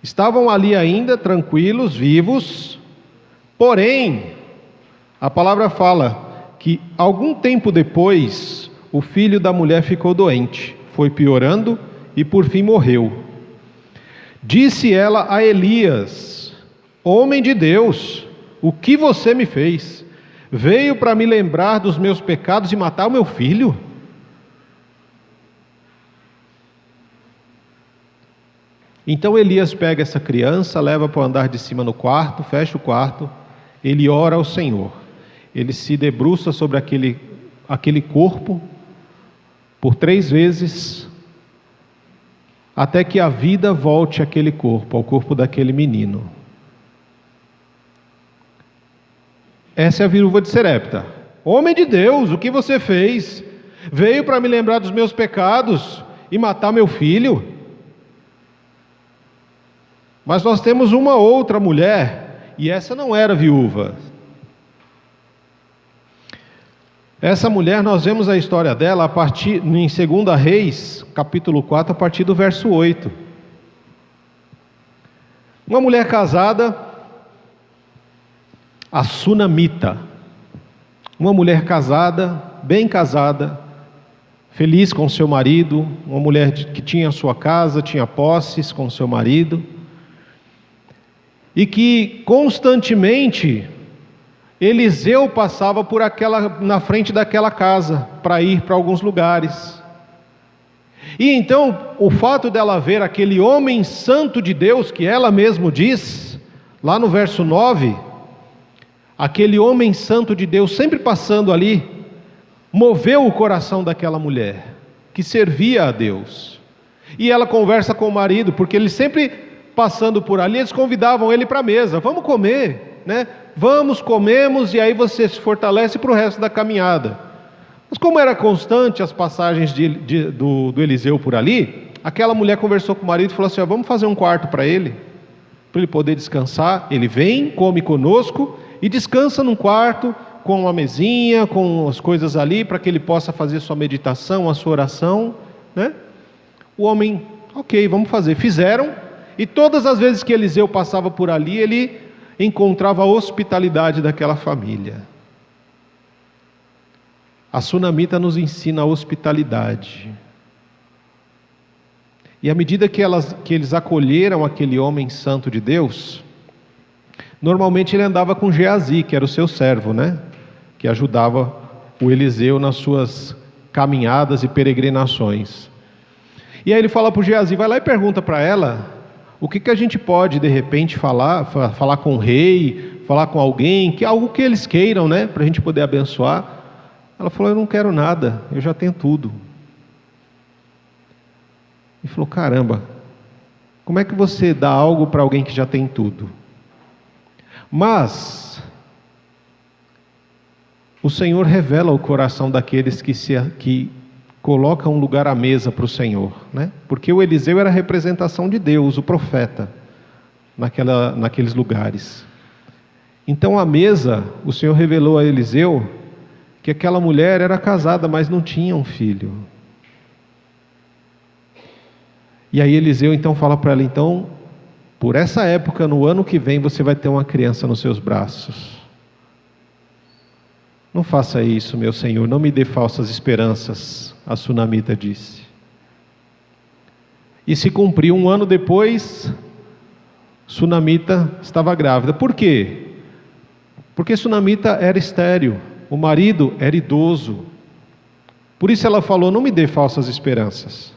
Estavam ali ainda tranquilos, vivos, porém, a palavra fala que algum tempo depois, o filho da mulher ficou doente, foi piorando e por fim morreu. Disse ela a Elias: homem de Deus, o que você me fez? Veio para me lembrar dos meus pecados e matar o meu filho? Então Elias pega essa criança, leva para o andar de cima no quarto, fecha o quarto, ele ora ao Senhor. Ele se debruça sobre aquele corpo por 3 vezes, até que a vida volte àquele corpo, ao corpo daquele menino. Essa é a viúva de Serepta. Homem de Deus, o que você fez? Veio para me lembrar dos meus pecados e matar meu filho? Mas nós temos uma outra mulher, e essa não era viúva. Essa mulher, nós vemos a história dela em 2 Reis, capítulo 4, a partir do verso 8. Uma mulher casada, a sunamita. Uma mulher casada, bem casada, feliz com seu marido, uma mulher que tinha sua casa, tinha posses com seu marido, e que constantemente Eliseu passava na frente daquela casa para ir para alguns lugares. E então, o fato dela ver aquele homem santo de Deus, que ela mesma diz, lá no verso 9, aquele homem santo de Deus sempre passando ali, moveu o coração daquela mulher, que servia a Deus. E ela conversa com o marido, porque eles sempre passando por ali, eles convidavam ele para a mesa, vamos comer, né? Vamos, comemos, e aí você se fortalece para o resto da caminhada. Mas como era constante as passagens do Eliseu por ali, aquela mulher conversou com o marido e falou assim, vamos fazer um quarto para ele poder descansar. Ele vem, come conosco e descansa num quarto, com uma mesinha, com as coisas ali, para que ele possa fazer sua meditação, a sua oração, né? O homem, ok, vamos fazer. Fizeram, e todas as vezes que Eliseu passava por ali, ele encontrava a hospitalidade daquela família. A sunamita nos ensina a hospitalidade. E à medida que eles acolheram aquele homem santo de Deus, normalmente ele andava com Geazi, que era o seu servo, né? Que ajudava o Eliseu nas suas caminhadas e peregrinações. E aí ele fala para o Geazi, vai lá e pergunta para ela, o que a gente pode de repente falar com o rei, falar com alguém, algo que eles queiram, né? Para a gente poder abençoar. Ela falou, eu não quero nada, eu já tenho tudo. E falou, caramba, como é que você dá algo para alguém que já tem tudo? Mas o Senhor revela o coração daqueles que colocam um lugar à mesa para o Senhor, né? Porque o Eliseu era a representação de Deus, o profeta, naqueles lugares. Então a mesa, o Senhor revelou a Eliseu que aquela mulher era casada, mas não tinha um filho. E aí Eliseu então fala para ela, então, por essa época, no ano que vem, você vai ter uma criança nos seus braços. Não faça isso, meu Senhor, não me dê falsas esperanças, a sunamita disse. E se cumpriu, um ano depois, sunamita estava grávida. Por quê? Porque sunamita era estéril, o marido era idoso. Por isso ela falou, não me dê falsas esperanças.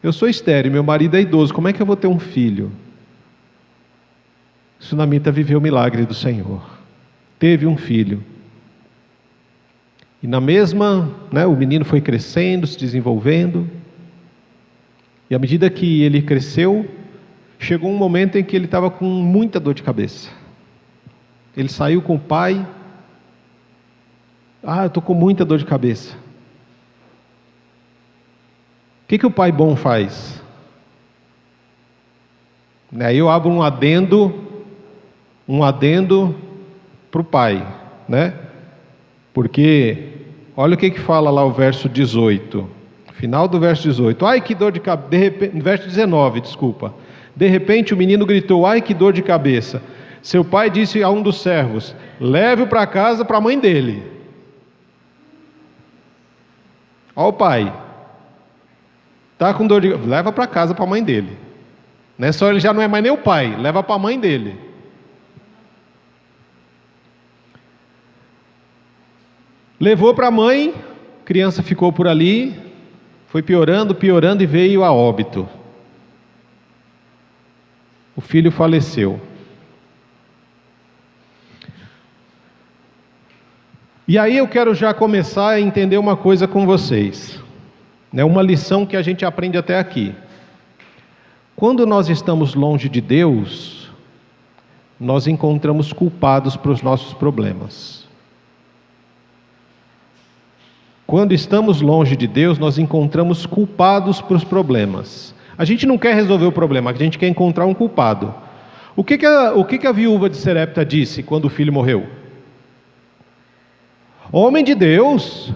Eu sou estéril, meu marido é idoso, como é que eu vou ter um filho? Sunamita viveu o milagre do Senhor. Teve um filho. E na mesma, né, o menino foi crescendo, se desenvolvendo. E à medida que ele cresceu, chegou um momento em que ele estava com muita dor de cabeça. Ele saiu com o pai. Eu estou com muita dor de cabeça. O que o pai bom faz? Aí eu abro um adendo para o pai, né? Porque, olha o que fala lá o verso 18, final do verso 18, ai que dor de cabeça, verso 19, desculpa, de repente o menino gritou, ai que dor de cabeça, seu pai disse a um dos servos, leve-o para casa para a mãe dele. Olha o pai, está com dor de cabeça, leva para casa para a mãe dele, né? Só ele já não é mais nem o pai, leva para a mãe dele. Levou para a mãe, a criança ficou por ali, foi piorando e veio a óbito. O filho faleceu. E aí eu quero já começar a entender uma coisa com vocês, né? Uma lição que a gente aprende até aqui. Quando nós estamos longe de Deus, nós encontramos culpados para os nossos problemas. Quando estamos longe de Deus, nós encontramos culpados para os problemas. A gente não quer resolver o problema, a gente quer encontrar um culpado. O que a viúva de Serepta disse quando o filho morreu? Homem de Deus,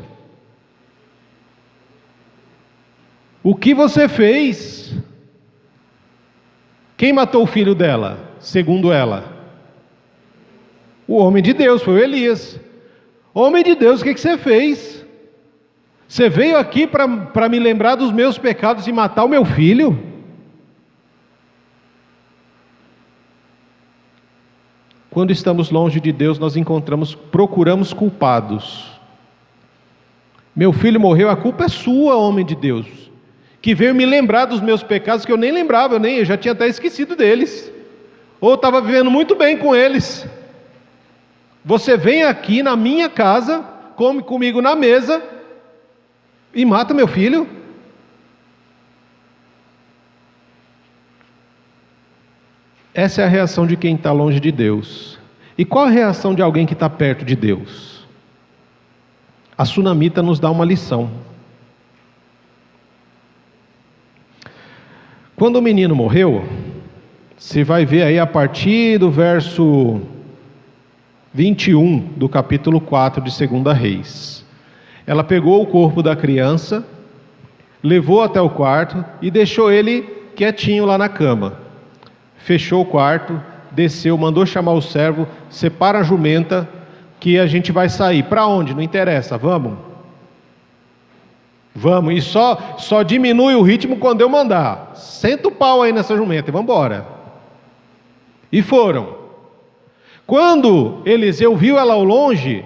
o que você fez? Quem matou o filho dela, segundo ela? O homem de Deus, foi o Elias. Homem de Deus, o que você fez? Você veio aqui para me lembrar dos meus pecados e matar o meu filho? Quando estamos longe de Deus, nós procuramos culpados. Meu filho morreu, a culpa é sua, homem de Deus, que veio me lembrar dos meus pecados que eu nem lembrava, eu já tinha até esquecido deles, ou estava vivendo muito bem com eles. Você vem aqui na minha casa, come comigo na mesa e mata meu filho? Essa é a reação de quem está longe de Deus. E qual a reação de alguém que está perto de Deus? A sunamita nos dá uma lição. Quando o menino morreu, você vai ver aí a partir do verso 21 do capítulo 4 de 2 Reis. Ela pegou o corpo da criança, levou até o quarto e deixou ele quietinho lá na cama. Fechou o quarto, desceu, mandou chamar o servo, separa a jumenta, que a gente vai sair. Para onde? Não interessa, vamos? Vamos, e só diminui o ritmo quando eu mandar. Senta o pau aí nessa jumenta e vamos embora. E foram. Quando Eliseu viu ela ao longe,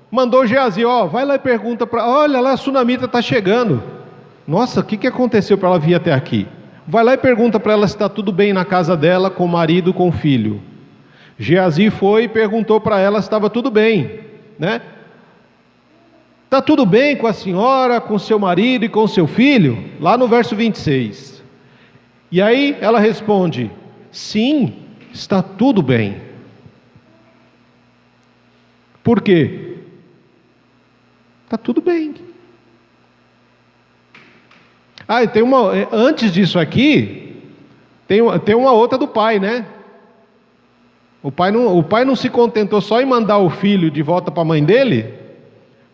mandou Geazi, vai lá e pergunta para, olha lá, a sunamita está chegando. Nossa, o que aconteceu para ela vir até aqui? Vai lá e pergunta para ela se está tudo bem na casa dela, com o marido, com o filho. Geazi foi e perguntou para ela se estava tudo bem, né? Está tudo bem com a senhora, com seu marido e com seu filho? Lá no verso 26. E aí ela responde, sim, está tudo bem. Por quê? Está tudo bem. E tem uma, antes disso aqui, tem uma outra do pai, né? O pai não se contentou só em mandar o filho de volta para a mãe dele,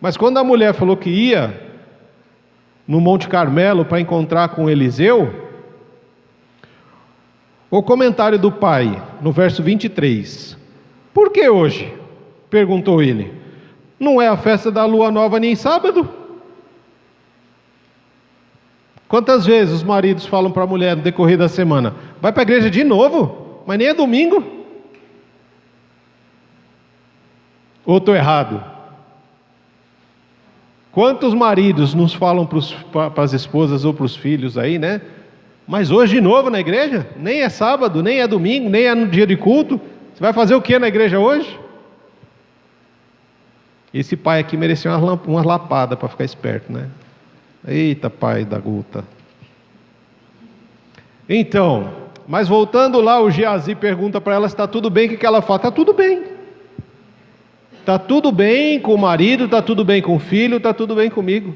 mas quando a mulher falou que ia no Monte Carmelo para encontrar com Eliseu, o comentário do pai, no verso 23, por que hoje? Perguntou ele, não é a festa da lua nova nem sábado? Quantas vezes os maridos falam para a mulher no decorrer da semana, vai para a igreja de novo? Mas nem é domingo? Ou estou errado? Quantos maridos nos falam para as esposas ou para os filhos aí, né? Mas hoje de novo na igreja? Nem é sábado, nem é domingo, nem é no dia de culto. Você vai fazer o que na igreja hoje? Esse pai aqui mereceu uma lapada para ficar esperto, né? Eita, pai da Guta. Então, mas voltando lá, o Geazi pergunta para ela se está tudo bem, o que ela fala? Está tudo bem. Está tudo bem com o marido, está tudo bem com o filho, está tudo bem comigo.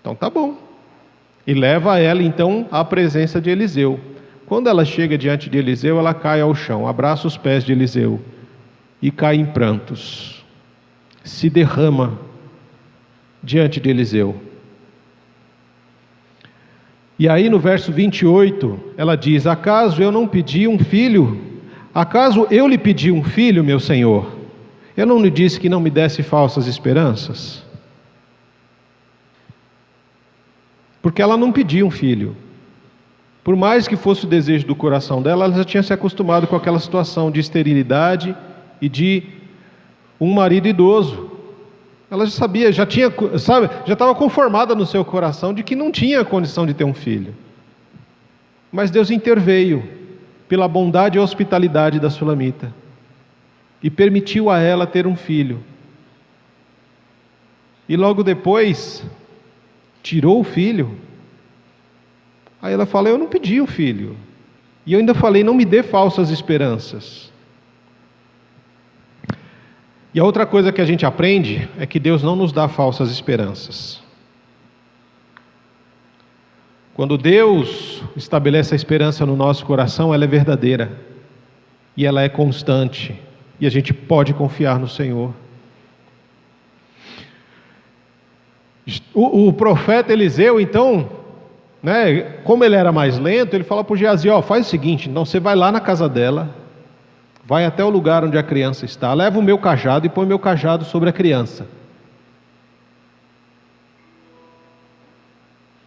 Então tá bom. E leva ela então à presença de Eliseu. Quando ela chega diante de Eliseu, ela cai ao chão, abraça os pés de Eliseu e cai em prantos. Se derrama diante de Eliseu. E aí no verso 28, ela diz, acaso eu não pedi um filho? Acaso eu lhe pedi um filho, meu senhor? Eu não lhe disse que não me desse falsas esperanças? Porque ela não pediu um filho. Por mais que fosse o desejo do coração dela, ela já tinha se acostumado com aquela situação de esterilidade e de um marido idoso. Ela já sabia, já estava conformada no seu coração de que não tinha condição de ter um filho. Mas Deus interveio pela bondade e hospitalidade da sulamita e permitiu a ela ter um filho. E logo depois tirou o filho. Aí ela fala, eu não pedi um filho. E eu ainda falei, não me dê falsas esperanças. E a outra coisa que a gente aprende é que Deus não nos dá falsas esperanças. Quando Deus estabelece a esperança no nosso coração, ela é verdadeira. E ela é constante. E a gente pode confiar no Senhor. O profeta Eliseu, então, né? Como ele era mais lento, ele fala para o Geazi, faz o seguinte, então você vai lá na casa dela, vai até o lugar onde a criança está, leva o meu cajado e põe meu cajado sobre a criança.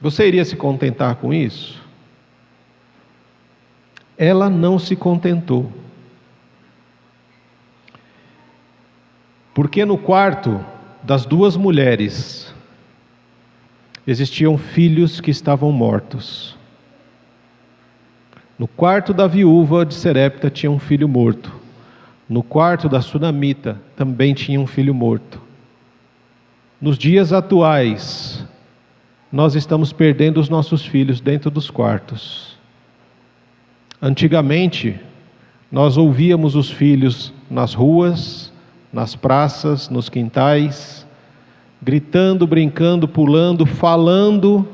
Você iria se contentar com isso? Ela não se contentou. Porque no quarto das duas mulheres existiam filhos que estavam mortos. No quarto da viúva de Serepta tinha um filho morto. No quarto da sunamita também tinha um filho morto. Nos dias atuais, nós estamos perdendo os nossos filhos dentro dos quartos. Antigamente, nós ouvíamos os filhos nas ruas, nas praças, nos quintais, gritando, brincando, pulando, falando,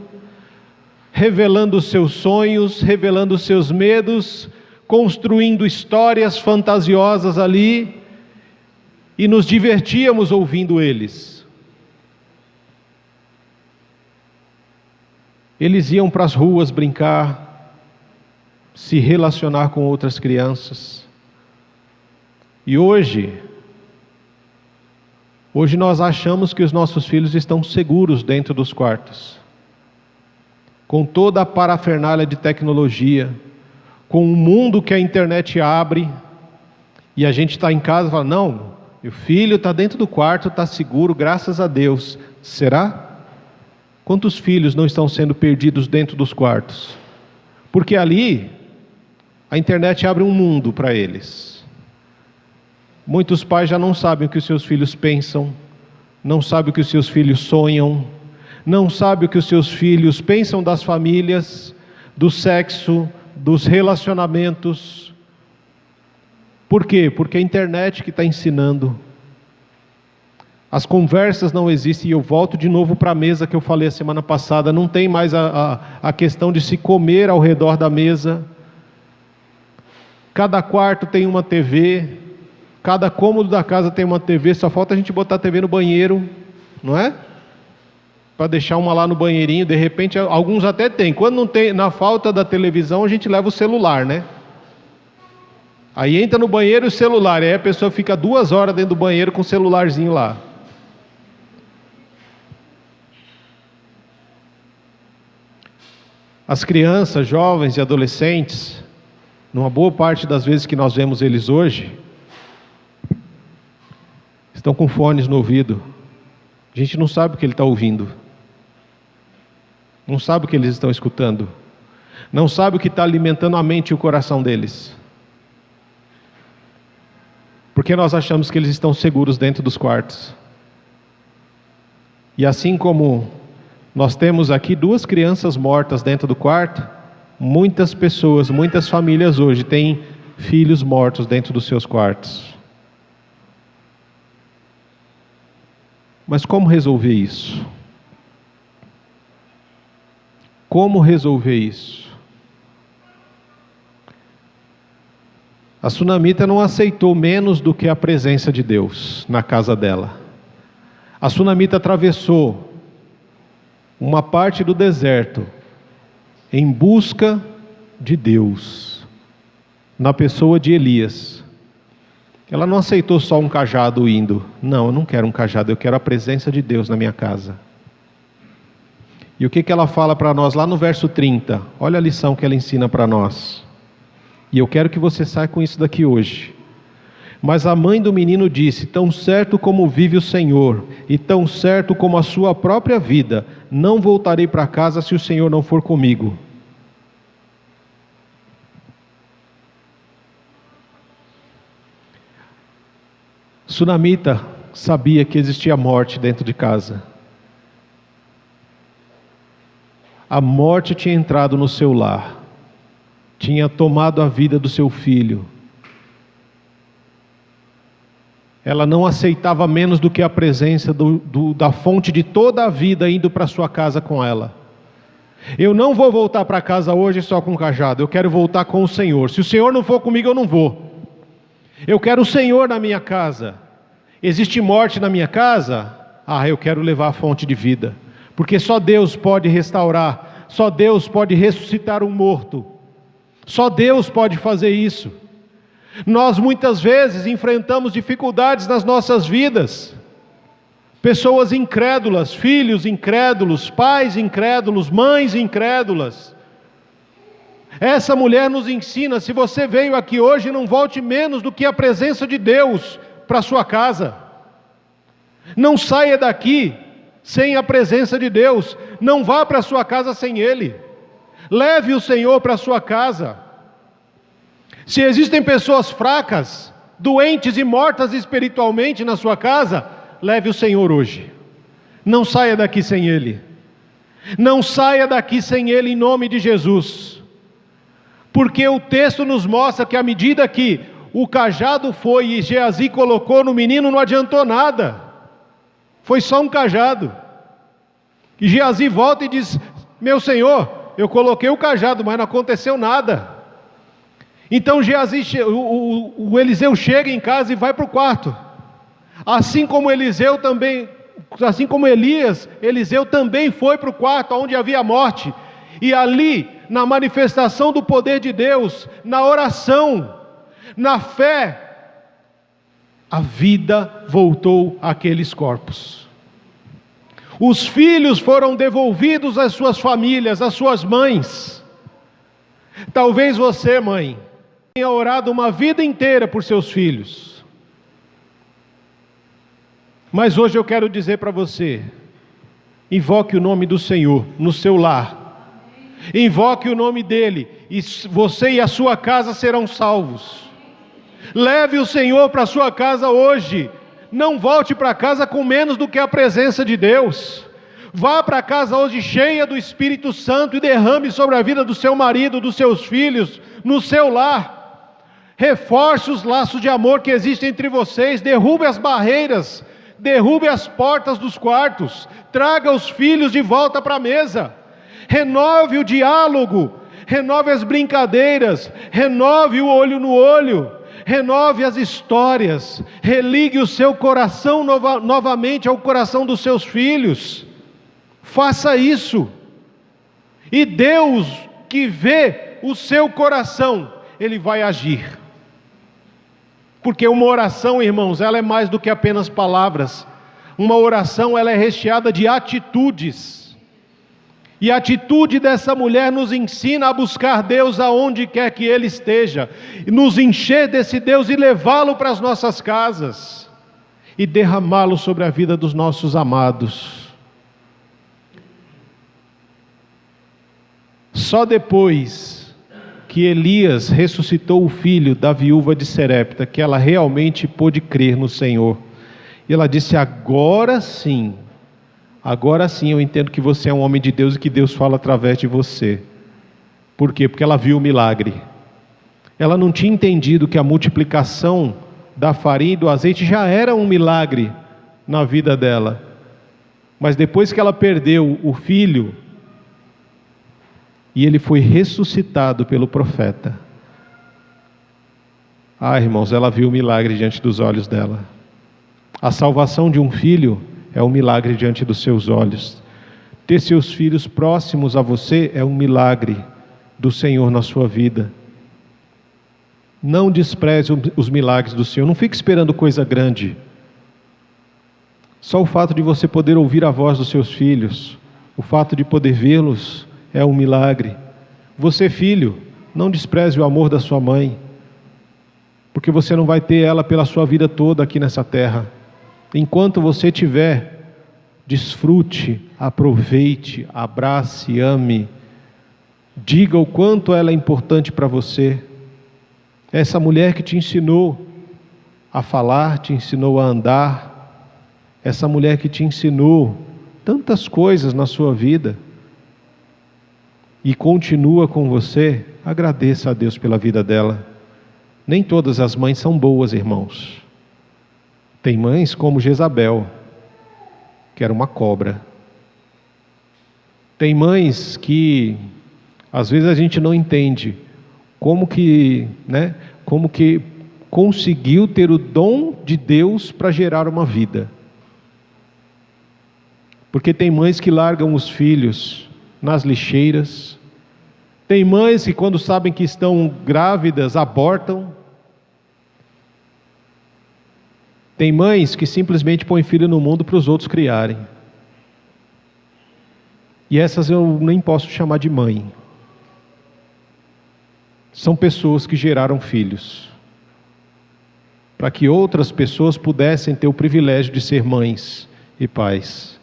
revelando os seus sonhos, revelando os seus medos, construindo histórias fantasiosas ali, e nos divertíamos ouvindo eles. Eles iam para as ruas brincar, se relacionar com outras crianças. E hoje nós achamos que os nossos filhos estão seguros dentro dos quartos, com toda a parafernália de tecnologia, com o mundo que a internet abre, e a gente está em casa e fala, não, meu filho está dentro do quarto, está seguro, graças a Deus. Será? Quantos filhos não estão sendo perdidos dentro dos quartos? Porque ali, a internet abre um mundo para eles. Muitos pais já não sabem o que os seus filhos pensam, não sabem o que os seus filhos sonham, não sabem o que os seus filhos pensam das famílias, do sexo, dos relacionamentos. Por quê? Porque a internet que está ensinando. As conversas não existem, e eu volto de novo para a mesa que eu falei a semana passada, não tem mais a questão de se comer ao redor da mesa. Cada quarto tem uma TV, cada cômodo da casa tem uma TV, só falta a gente botar a TV no banheiro, não é? Para deixar uma lá no banheirinho, de repente, alguns até tem. Quando não tem, na falta da televisão, a gente leva o celular, né? Aí entra no banheiro o celular, aí a pessoa fica 2 horas dentro do banheiro com o celularzinho lá. As crianças, jovens e adolescentes, numa boa parte das vezes que nós vemos eles hoje, estão com fones no ouvido. A gente não sabe o que ele está ouvindo. Não sabe o que eles estão escutando. Não sabe o que está alimentando a mente e o coração deles. Porque nós achamos que eles estão seguros dentro dos quartos. E assim como nós temos aqui 2 crianças mortas dentro do quarto, muitas pessoas, muitas famílias hoje têm filhos mortos dentro dos seus quartos. Mas como resolver isso? Como resolver isso? A sunamita não aceitou menos do que a presença de Deus na casa dela. A sunamita atravessou uma parte do deserto em busca de Deus, na pessoa de Elias. Ela não aceitou só um cajado indo. Não, eu não quero um cajado, eu quero a presença de Deus na minha casa. E o que ela fala para nós lá no verso 30? Olha a lição que ela ensina para nós. E eu quero que você saia com isso daqui hoje. Mas a mãe do menino disse, tão certo como vive o Senhor, e tão certo como a sua própria vida, não voltarei para casa se o Senhor não for comigo. Sunamita sabia que existia morte dentro de casa. A morte tinha entrado no seu lar, tinha tomado a vida do seu filho. Ela não aceitava menos do que a presença da fonte de toda a vida indo para sua casa com ela. Eu não vou voltar para casa hoje só com cajado, eu quero voltar com o Senhor. Se o Senhor não for comigo, eu não vou. Eu quero o Senhor na minha casa. Existe morte na minha casa? Eu quero levar a fonte de vida. Porque só Deus pode restaurar Só Deus pode ressuscitar um morto. Só Deus pode fazer isso. Nós muitas vezes enfrentamos dificuldades nas nossas vidas. Pessoas incrédulas, filhos incrédulos, pais incrédulos, mães incrédulas. Essa mulher nos ensina: se você veio aqui hoje, não volte menos do que a presença de Deus para a sua casa. Não saia daqui sem a presença de Deus. Não vá para a sua casa sem Ele. Leve o Senhor para a sua casa. Se existem pessoas fracas, doentes e mortas espiritualmente na sua casa, leve o Senhor hoje. Não saia daqui sem Ele. Não saia daqui sem Ele, em nome de Jesus. Porque o texto nos mostra que à medida que o cajado foi e Geazi colocou no menino, não adiantou nada. Foi só um cajado. E Geazi volta e diz: meu senhor, eu coloquei o cajado, mas não aconteceu nada. Então Geazi, o Eliseu chega em casa e vai para o quarto. Assim como Elias, Eliseu também foi para o quarto onde havia morte. E ali, na manifestação do poder de Deus, na oração, na fé, a vida voltou àqueles corpos. Os filhos foram devolvidos às suas famílias, às suas mães. Talvez você, mãe, tenha orado uma vida inteira por seus filhos. Mas hoje eu quero dizer para você: invoque o nome do Senhor no seu lar. Invoque o nome dEle, e você e a sua casa serão salvos. Leve o Senhor para a sua casa hoje. Não volte para casa com menos do que a presença de Deus. Vá para casa hoje cheia do Espírito Santo e derrame sobre a vida do seu marido, dos seus filhos, no seu lar. Reforce os laços de amor que existem entre vocês. Derrube as barreiras, derrube as portas dos quartos. Traga os filhos de volta para a mesa. Renove o diálogo, renove as brincadeiras, renove o olho no olho, renove as histórias, religue o seu coração novamente ao coração dos seus filhos. Faça isso, e Deus, que vê o seu coração, Ele vai agir. Porque uma oração, irmãos, ela é mais do que apenas palavras. Uma oração, ela é recheada de atitudes. E a atitude dessa mulher nos ensina a buscar Deus aonde quer que Ele esteja, nos encher desse Deus e levá-lo para as nossas casas, e derramá-lo sobre a vida dos nossos amados. Só depois que Elias ressuscitou o filho da viúva de Serepta, que ela realmente pôde crer no Senhor. E ela disse: agora sim eu entendo que você é um homem de Deus e que Deus fala através de você. Por quê? Porque ela viu o milagre. Ela não tinha entendido que a multiplicação da farinha e do azeite já era um milagre na vida dela. Mas depois que ela perdeu o filho, e ele foi ressuscitado pelo profeta, irmãos, ela viu o milagre diante dos olhos dela. A salvação de um filho é um milagre diante dos seus olhos. Ter seus filhos próximos a você é um milagre do Senhor na sua vida. Não despreze os milagres do Senhor. Não fique esperando coisa grande. Só o fato de você poder ouvir a voz dos seus filhos, o fato de poder vê-los, é um milagre. Você, filho, não despreze o amor da sua mãe, porque você não vai ter ela pela sua vida toda aqui nessa terra. Enquanto você tiver, desfrute, aproveite, abrace, ame, diga o quanto ela é importante para você. Essa mulher que te ensinou a falar, te ensinou a andar, essa mulher que te ensinou tantas coisas na sua vida e continua com você, agradeça a Deus pela vida dela. Nem todas as mães são boas, irmãos. Tem mães como Jezabel, que era uma cobra. Tem mães que às vezes a gente não entende como que conseguiu ter o dom de Deus para gerar uma vida. Porque tem mães que largam os filhos nas lixeiras. Tem mães que, quando sabem que estão grávidas, abortam. Tem mães que simplesmente põem filho no mundo para os outros criarem. E essas eu nem posso chamar de mãe. São pessoas que geraram filhos, para que outras pessoas pudessem ter o privilégio de ser mães e pais.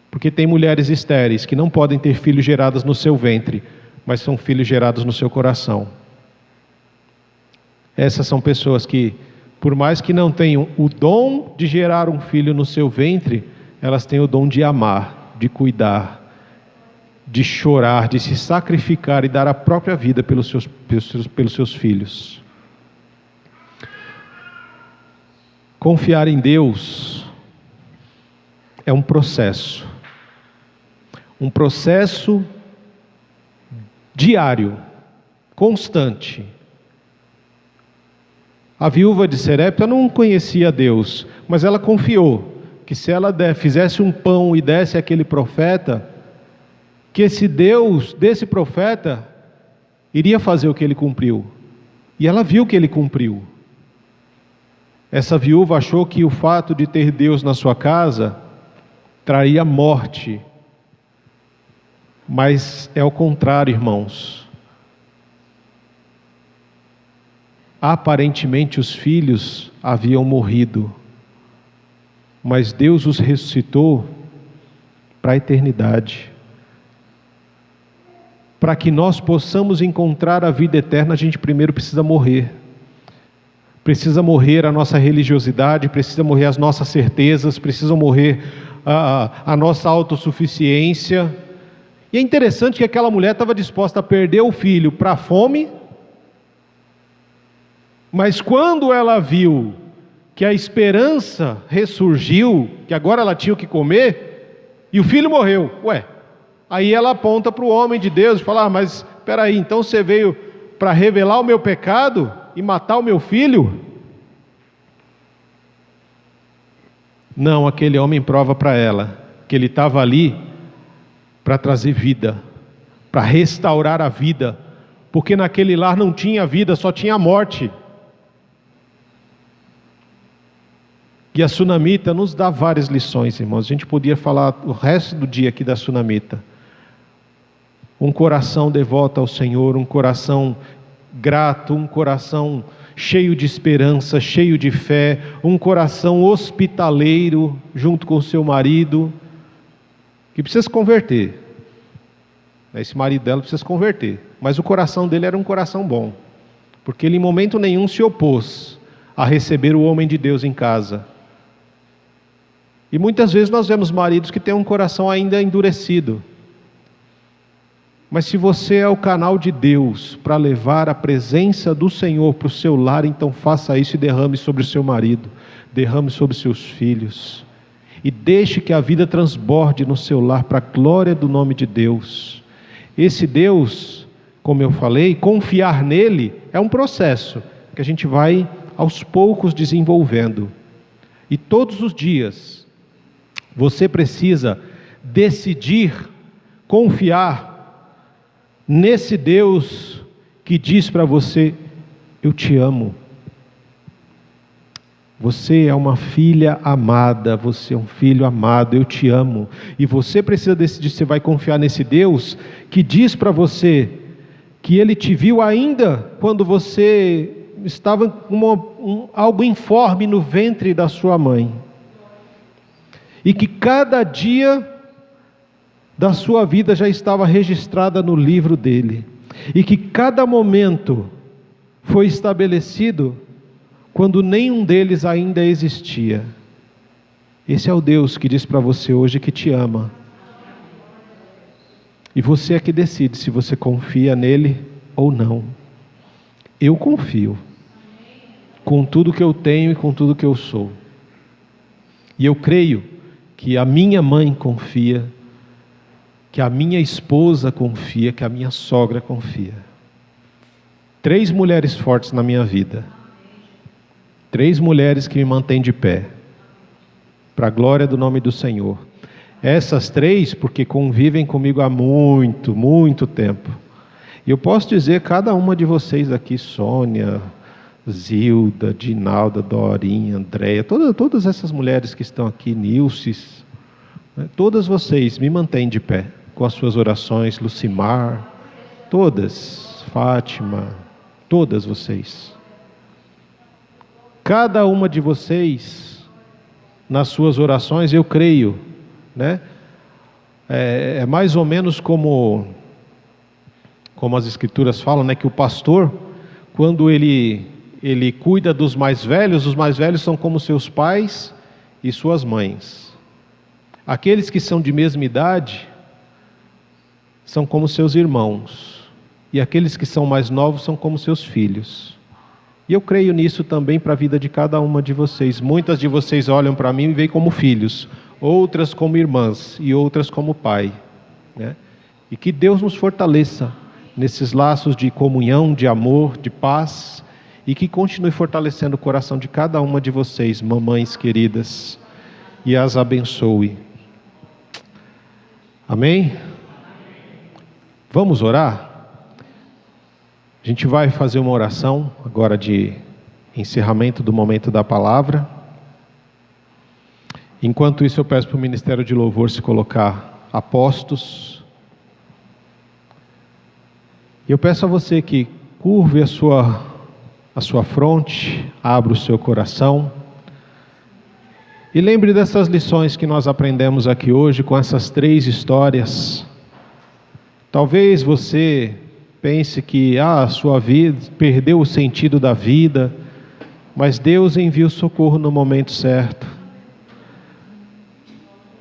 Porque tem mulheres estéreis que não podem ter filhos gerados no seu ventre, mas são filhos gerados no seu coração. Essas são pessoas que, por mais que não tenham o dom de gerar um filho no seu ventre, elas têm o dom de amar, de cuidar, de chorar, de se sacrificar e dar a própria vida pelos seus filhos. Confiar em Deus é um processo diário, constante. A viúva de Serepta não conhecia Deus, mas ela confiou que se ela fizesse um pão e desse àquele profeta, que esse Deus desse profeta iria fazer o que ele cumpriu. E ela viu que ele cumpriu. Essa viúva achou que o fato de ter Deus na sua casa traria morte. Mas é o contrário, irmãos. Aparentemente os filhos haviam morrido, mas Deus os ressuscitou para a eternidade. Para que nós possamos encontrar a vida eterna, a gente primeiro precisa morrer. Precisa morrer a nossa religiosidade, precisa morrer as nossas certezas, precisa morrer a nossa autossuficiência. E é interessante que aquela mulher estava disposta a perder o filho para a fome, mas quando ela viu que a esperança ressurgiu, que agora ela tinha o que comer, e o filho morreu, aí ela aponta para o homem de Deus e fala: mas espera aí, então você veio para revelar o meu pecado e matar o meu filho? Não, aquele homem prova para ela que ele estava ali para trazer vida, para restaurar a vida, porque naquele lar não tinha vida, só tinha morte. E a Sunamita nos dá várias lições, irmãos. A gente podia falar o resto do dia aqui da Sunamita. Um coração devoto ao Senhor, um coração grato, um coração cheio de esperança, cheio de fé, um coração hospitaleiro junto com o seu marido, que precisa se converter. Esse marido dela precisa se converter, mas o coração dele era um coração bom, porque ele em momento nenhum se opôs a receber o homem de Deus em casa. E muitas vezes nós vemos maridos que têm um coração ainda endurecido. Mas se você é o canal de Deus para levar a presença do Senhor para o seu lar, então faça isso e derrame sobre o seu marido, derrame sobre seus filhos, e deixe que a vida transborde no seu lar para a glória do nome de Deus. Esse Deus, como eu falei, confiar nele é um processo que a gente vai aos poucos desenvolvendo. E todos os dias você precisa decidir confiar nesse Deus que diz para você: eu te amo. Você é uma filha amada, você é um filho amado, eu te amo. E você precisa decidir se você vai confiar nesse Deus que diz para você que Ele te viu ainda quando você estava com algo informe no ventre da sua mãe. E que cada dia da sua vida já estava registrada no livro dele. E que cada momento foi estabelecido quando nenhum deles ainda existia. Esse é o Deus que diz para você hoje que te ama. E você é que decide se você confia nele ou não. Eu confio, com tudo que eu tenho e com tudo que eu sou. E eu creio que a minha mãe confia, que a minha esposa confia, que a minha sogra confia. 3 mulheres fortes na minha vida. 3 mulheres que me mantêm de pé, para a glória do nome do Senhor. Essas 3, porque convivem comigo há muito, muito tempo. E eu posso dizer, cada uma de vocês aqui, Sônia, Zilda, Dinalda, Dorinha, Andréia, todas essas mulheres que estão aqui, Nilces, né, todas vocês me mantêm de pé com as suas orações, Lucimar, todas, Fátima, todas vocês. Cada uma de vocês, nas suas orações, eu creio, né? É mais ou menos como as Escrituras falam, né? Que o pastor, quando ele cuida dos mais velhos, os mais velhos são como seus pais e suas mães. Aqueles que são de mesma idade são como seus irmãos. E aqueles que são mais novos são como seus filhos. E eu creio nisso também para a vida de cada uma de vocês. Muitas de vocês olham para mim e veem como filhos, outras como irmãs e outras como pai, né? E que Deus nos fortaleça nesses laços de comunhão, de amor, de paz, e que continue fortalecendo o coração de cada uma de vocês, mamães queridas, e as abençoe. Amém? Vamos orar? A gente vai fazer uma oração agora de encerramento do momento da palavra. Enquanto isso, eu peço para o Ministério de Louvor se colocar a postos. E eu peço a você que curve a sua fronte, abra o seu coração e lembre dessas lições que nós aprendemos aqui hoje com essas 3 histórias. Talvez você pense que a sua vida perdeu o sentido da vida, mas Deus envia o socorro no momento certo.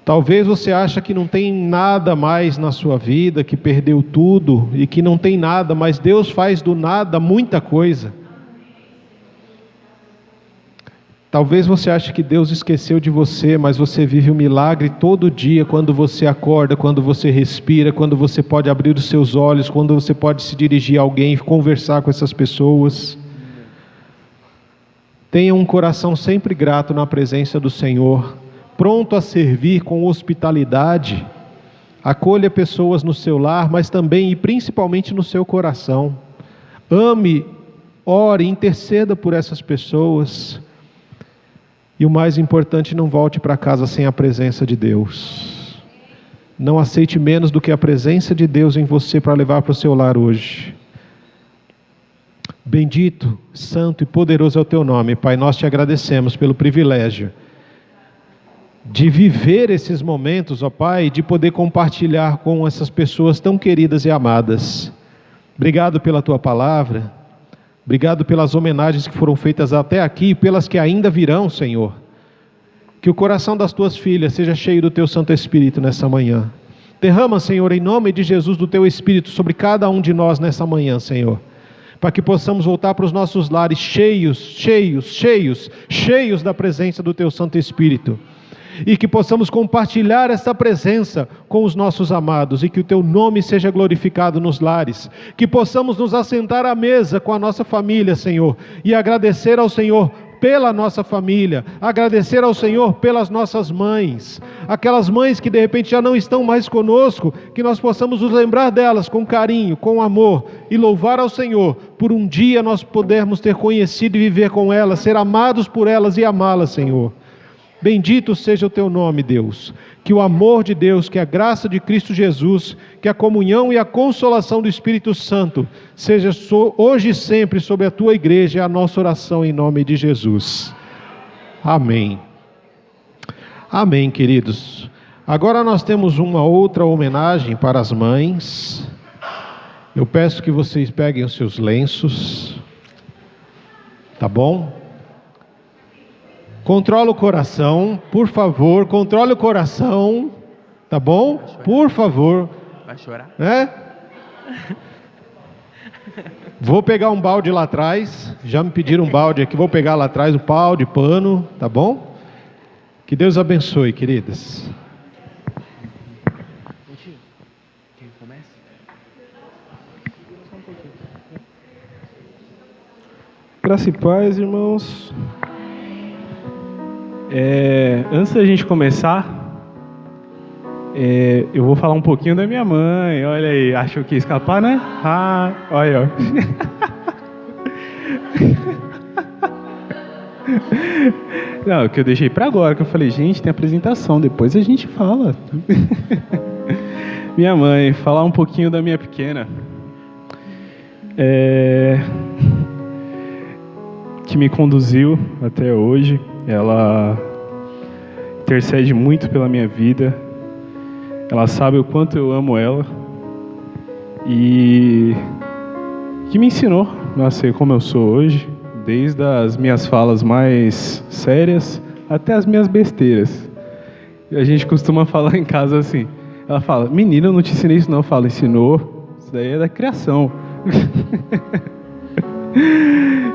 Talvez você ache que não tem nada mais na sua vida, que perdeu tudo e que não tem nada, mas Deus faz do nada muita coisa. Talvez você ache que Deus esqueceu de você, mas você vive um milagre todo dia, quando você acorda, quando você respira, quando você pode abrir os seus olhos, quando você pode se dirigir a alguém e conversar com essas pessoas. Tenha um coração sempre grato na presença do Senhor, pronto a servir com hospitalidade. Acolha pessoas no seu lar, mas também e principalmente no seu coração. Ame, ore, interceda por essas pessoas. E o mais importante, não volte para casa sem a presença de Deus. Não aceite menos do que a presença de Deus em você para levar para o seu lar hoje. Bendito, santo e poderoso é o teu nome, Pai. Nós te agradecemos pelo privilégio de viver esses momentos, ó Pai, de poder compartilhar com essas pessoas tão queridas e amadas. Obrigado pela tua palavra. Obrigado pelas homenagens que foram feitas até aqui e pelas que ainda virão, Senhor. Que o coração das tuas filhas seja cheio do teu Santo Espírito nessa manhã. Derrama, Senhor, em nome de Jesus, do teu Espírito sobre cada um de nós nessa manhã, Senhor. Para que possamos voltar para os nossos lares cheios da presença do teu Santo Espírito. E que possamos compartilhar essa presença com os nossos amados, e que o teu nome seja glorificado nos lares, que possamos nos assentar à mesa com a nossa família, Senhor, e agradecer ao Senhor pela nossa família, agradecer ao Senhor pelas nossas mães, aquelas mães que de repente já não estão mais conosco, que nós possamos nos lembrar delas com carinho, com amor, e louvar ao Senhor por um dia nós podermos ter conhecido e viver com elas, ser amados por elas e amá-las, Senhor. Bendito seja o teu nome, Deus. Que o amor de Deus, que a graça de Cristo Jesus, que a comunhão e a consolação do Espírito Santo seja hoje e sempre sobre a tua igreja, é a nossa oração em nome de Jesus. Amém. Amém, queridos. Agora nós temos uma outra homenagem para as mães. Eu peço que vocês peguem os seus lenços. Tá bom? Controla o coração, por favor, controle o coração, tá bom? Por favor. Vai chorar? Vou pegar um balde lá atrás, já me pediram um balde aqui, vou pegar lá atrás um pau de pano, tá bom? Que Deus abençoe, queridas. Graça e paz, irmãos. Antes da gente começar, Eu vou falar um pouquinho da minha mãe. Olha aí, achou que ia escapar, né? Ah, olha, ó. Não, o que eu deixei pra agora, que eu falei, gente, tem apresentação, depois a gente fala. Minha mãe, falar um pouquinho da minha pequena. Que me conduziu até hoje. Ela intercede muito pela minha vida. Ela sabe o quanto eu amo ela. E que me ensinou a ser como eu sou hoje. Desde as minhas falas mais sérias até as minhas besteiras. A gente costuma falar em casa assim. Ela fala, menina, eu não te ensinei isso não. Eu falo, ensinou. Isso daí é da criação.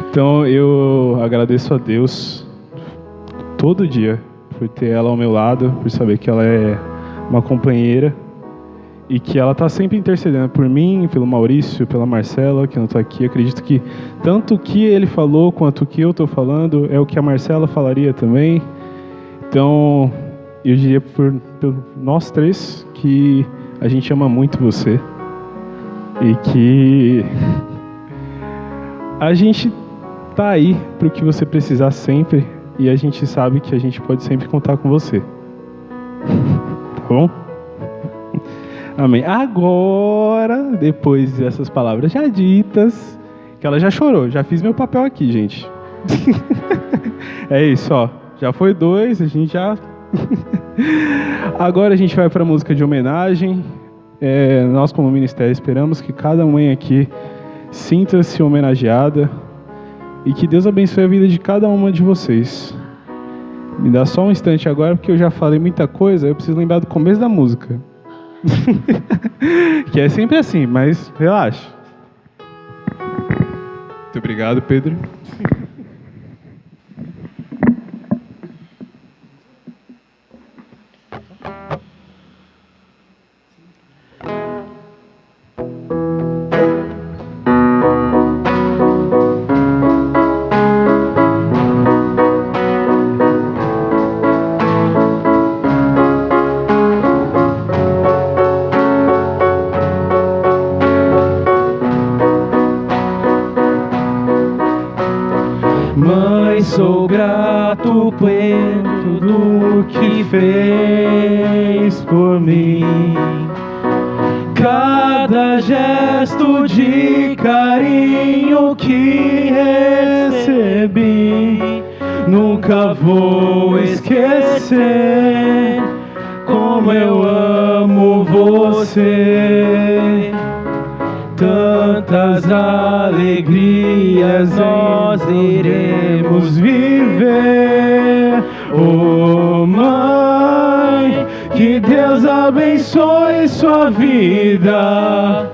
Então eu agradeço a Deus todo dia por ter ela ao meu lado, por saber que ela é uma companheira e que ela está sempre intercedendo por mim, pelo Maurício, pela Marcela, que não está aqui. Acredito que tanto o que ele falou quanto o que eu estou falando é o que a Marcela falaria também. Então eu diria por nós três que a gente ama muito você e que a gente tá aí para o que você precisar sempre e a gente sabe que a gente pode sempre contar com você. Tá bom? Amém. Agora, depois dessas palavras já ditas, que ela já chorou, já fiz meu papel aqui, gente. É isso, ó. Já foi 2, a gente já... Agora a gente vai para a música de homenagem. Nós, como ministério, esperamos que cada mãe aqui sinta-se homenageada e que Deus abençoe a vida de cada uma de vocês. Me dá só um instante agora, porque eu já falei muita coisa, eu preciso lembrar do começo da música. Que é sempre assim, mas relaxa. Muito obrigado, Pedro. Sou grato por tudo que fez por mim. Cada gesto de carinho que recebi, nunca vou esquecer como eu amo você. Tantas alegrias nós iremos viver. Oh, mãe, que Deus abençoe sua vida.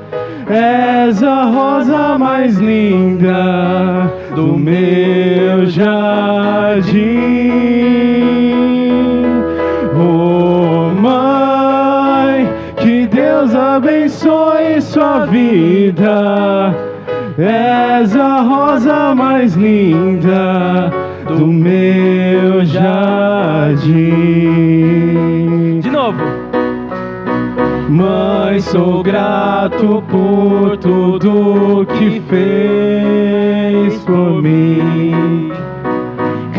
És a rosa mais linda do meu jardim. Oh, mãe, que Deus abençoe sua vida. És a rosa mais linda do meu jardim. De novo. Mãe, sou grato por tudo que fez por mim.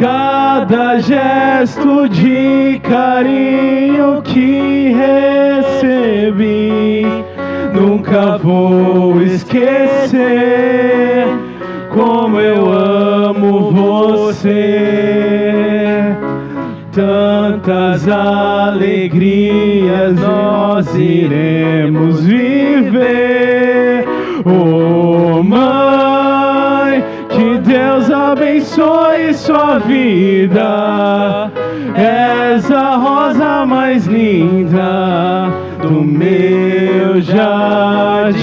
Cada gesto de carinho que recebi, nunca vou esquecer como eu amo você. Tantas alegrias nós iremos viver. Oh, mãe, que Deus abençoe sua vida. És a rosa mais linda do meu jardim.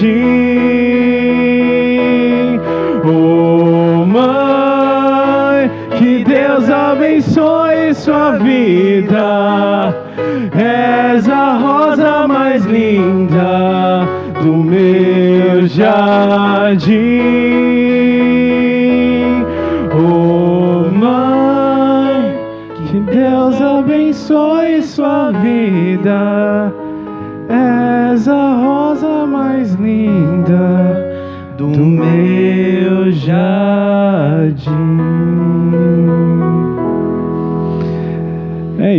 Oh, mãe, que Deus abençoe sua vida. És a rosa mais linda do meu jardim. Oh, mãe, que Deus abençoe sua vida.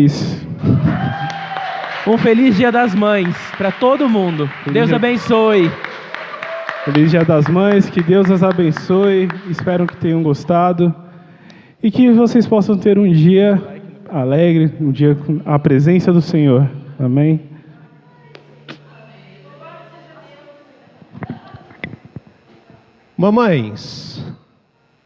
isso. Um feliz Dia das Mães para todo mundo. Deus abençoe. Feliz Dia das Mães, que Deus as abençoe. Espero que tenham gostado e que vocês possam ter um dia alegre, um dia com a presença do Senhor. Amém? Mamães,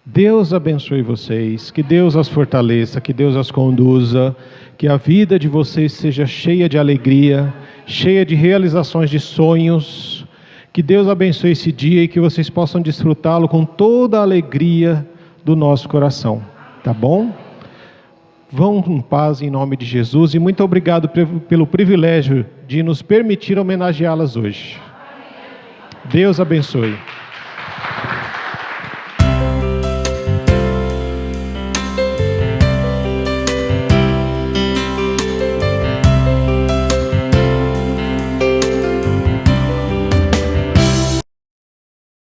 Deus abençoe vocês, que Deus as fortaleça, que Deus as conduza, que a vida de vocês seja cheia de alegria, cheia de realizações de sonhos, que Deus abençoe esse dia e que vocês possam desfrutá-lo com toda a alegria do nosso coração, tá bom? Vão em paz em nome de Jesus e muito obrigado pelo privilégio de nos permitir homenageá-las hoje. Deus abençoe.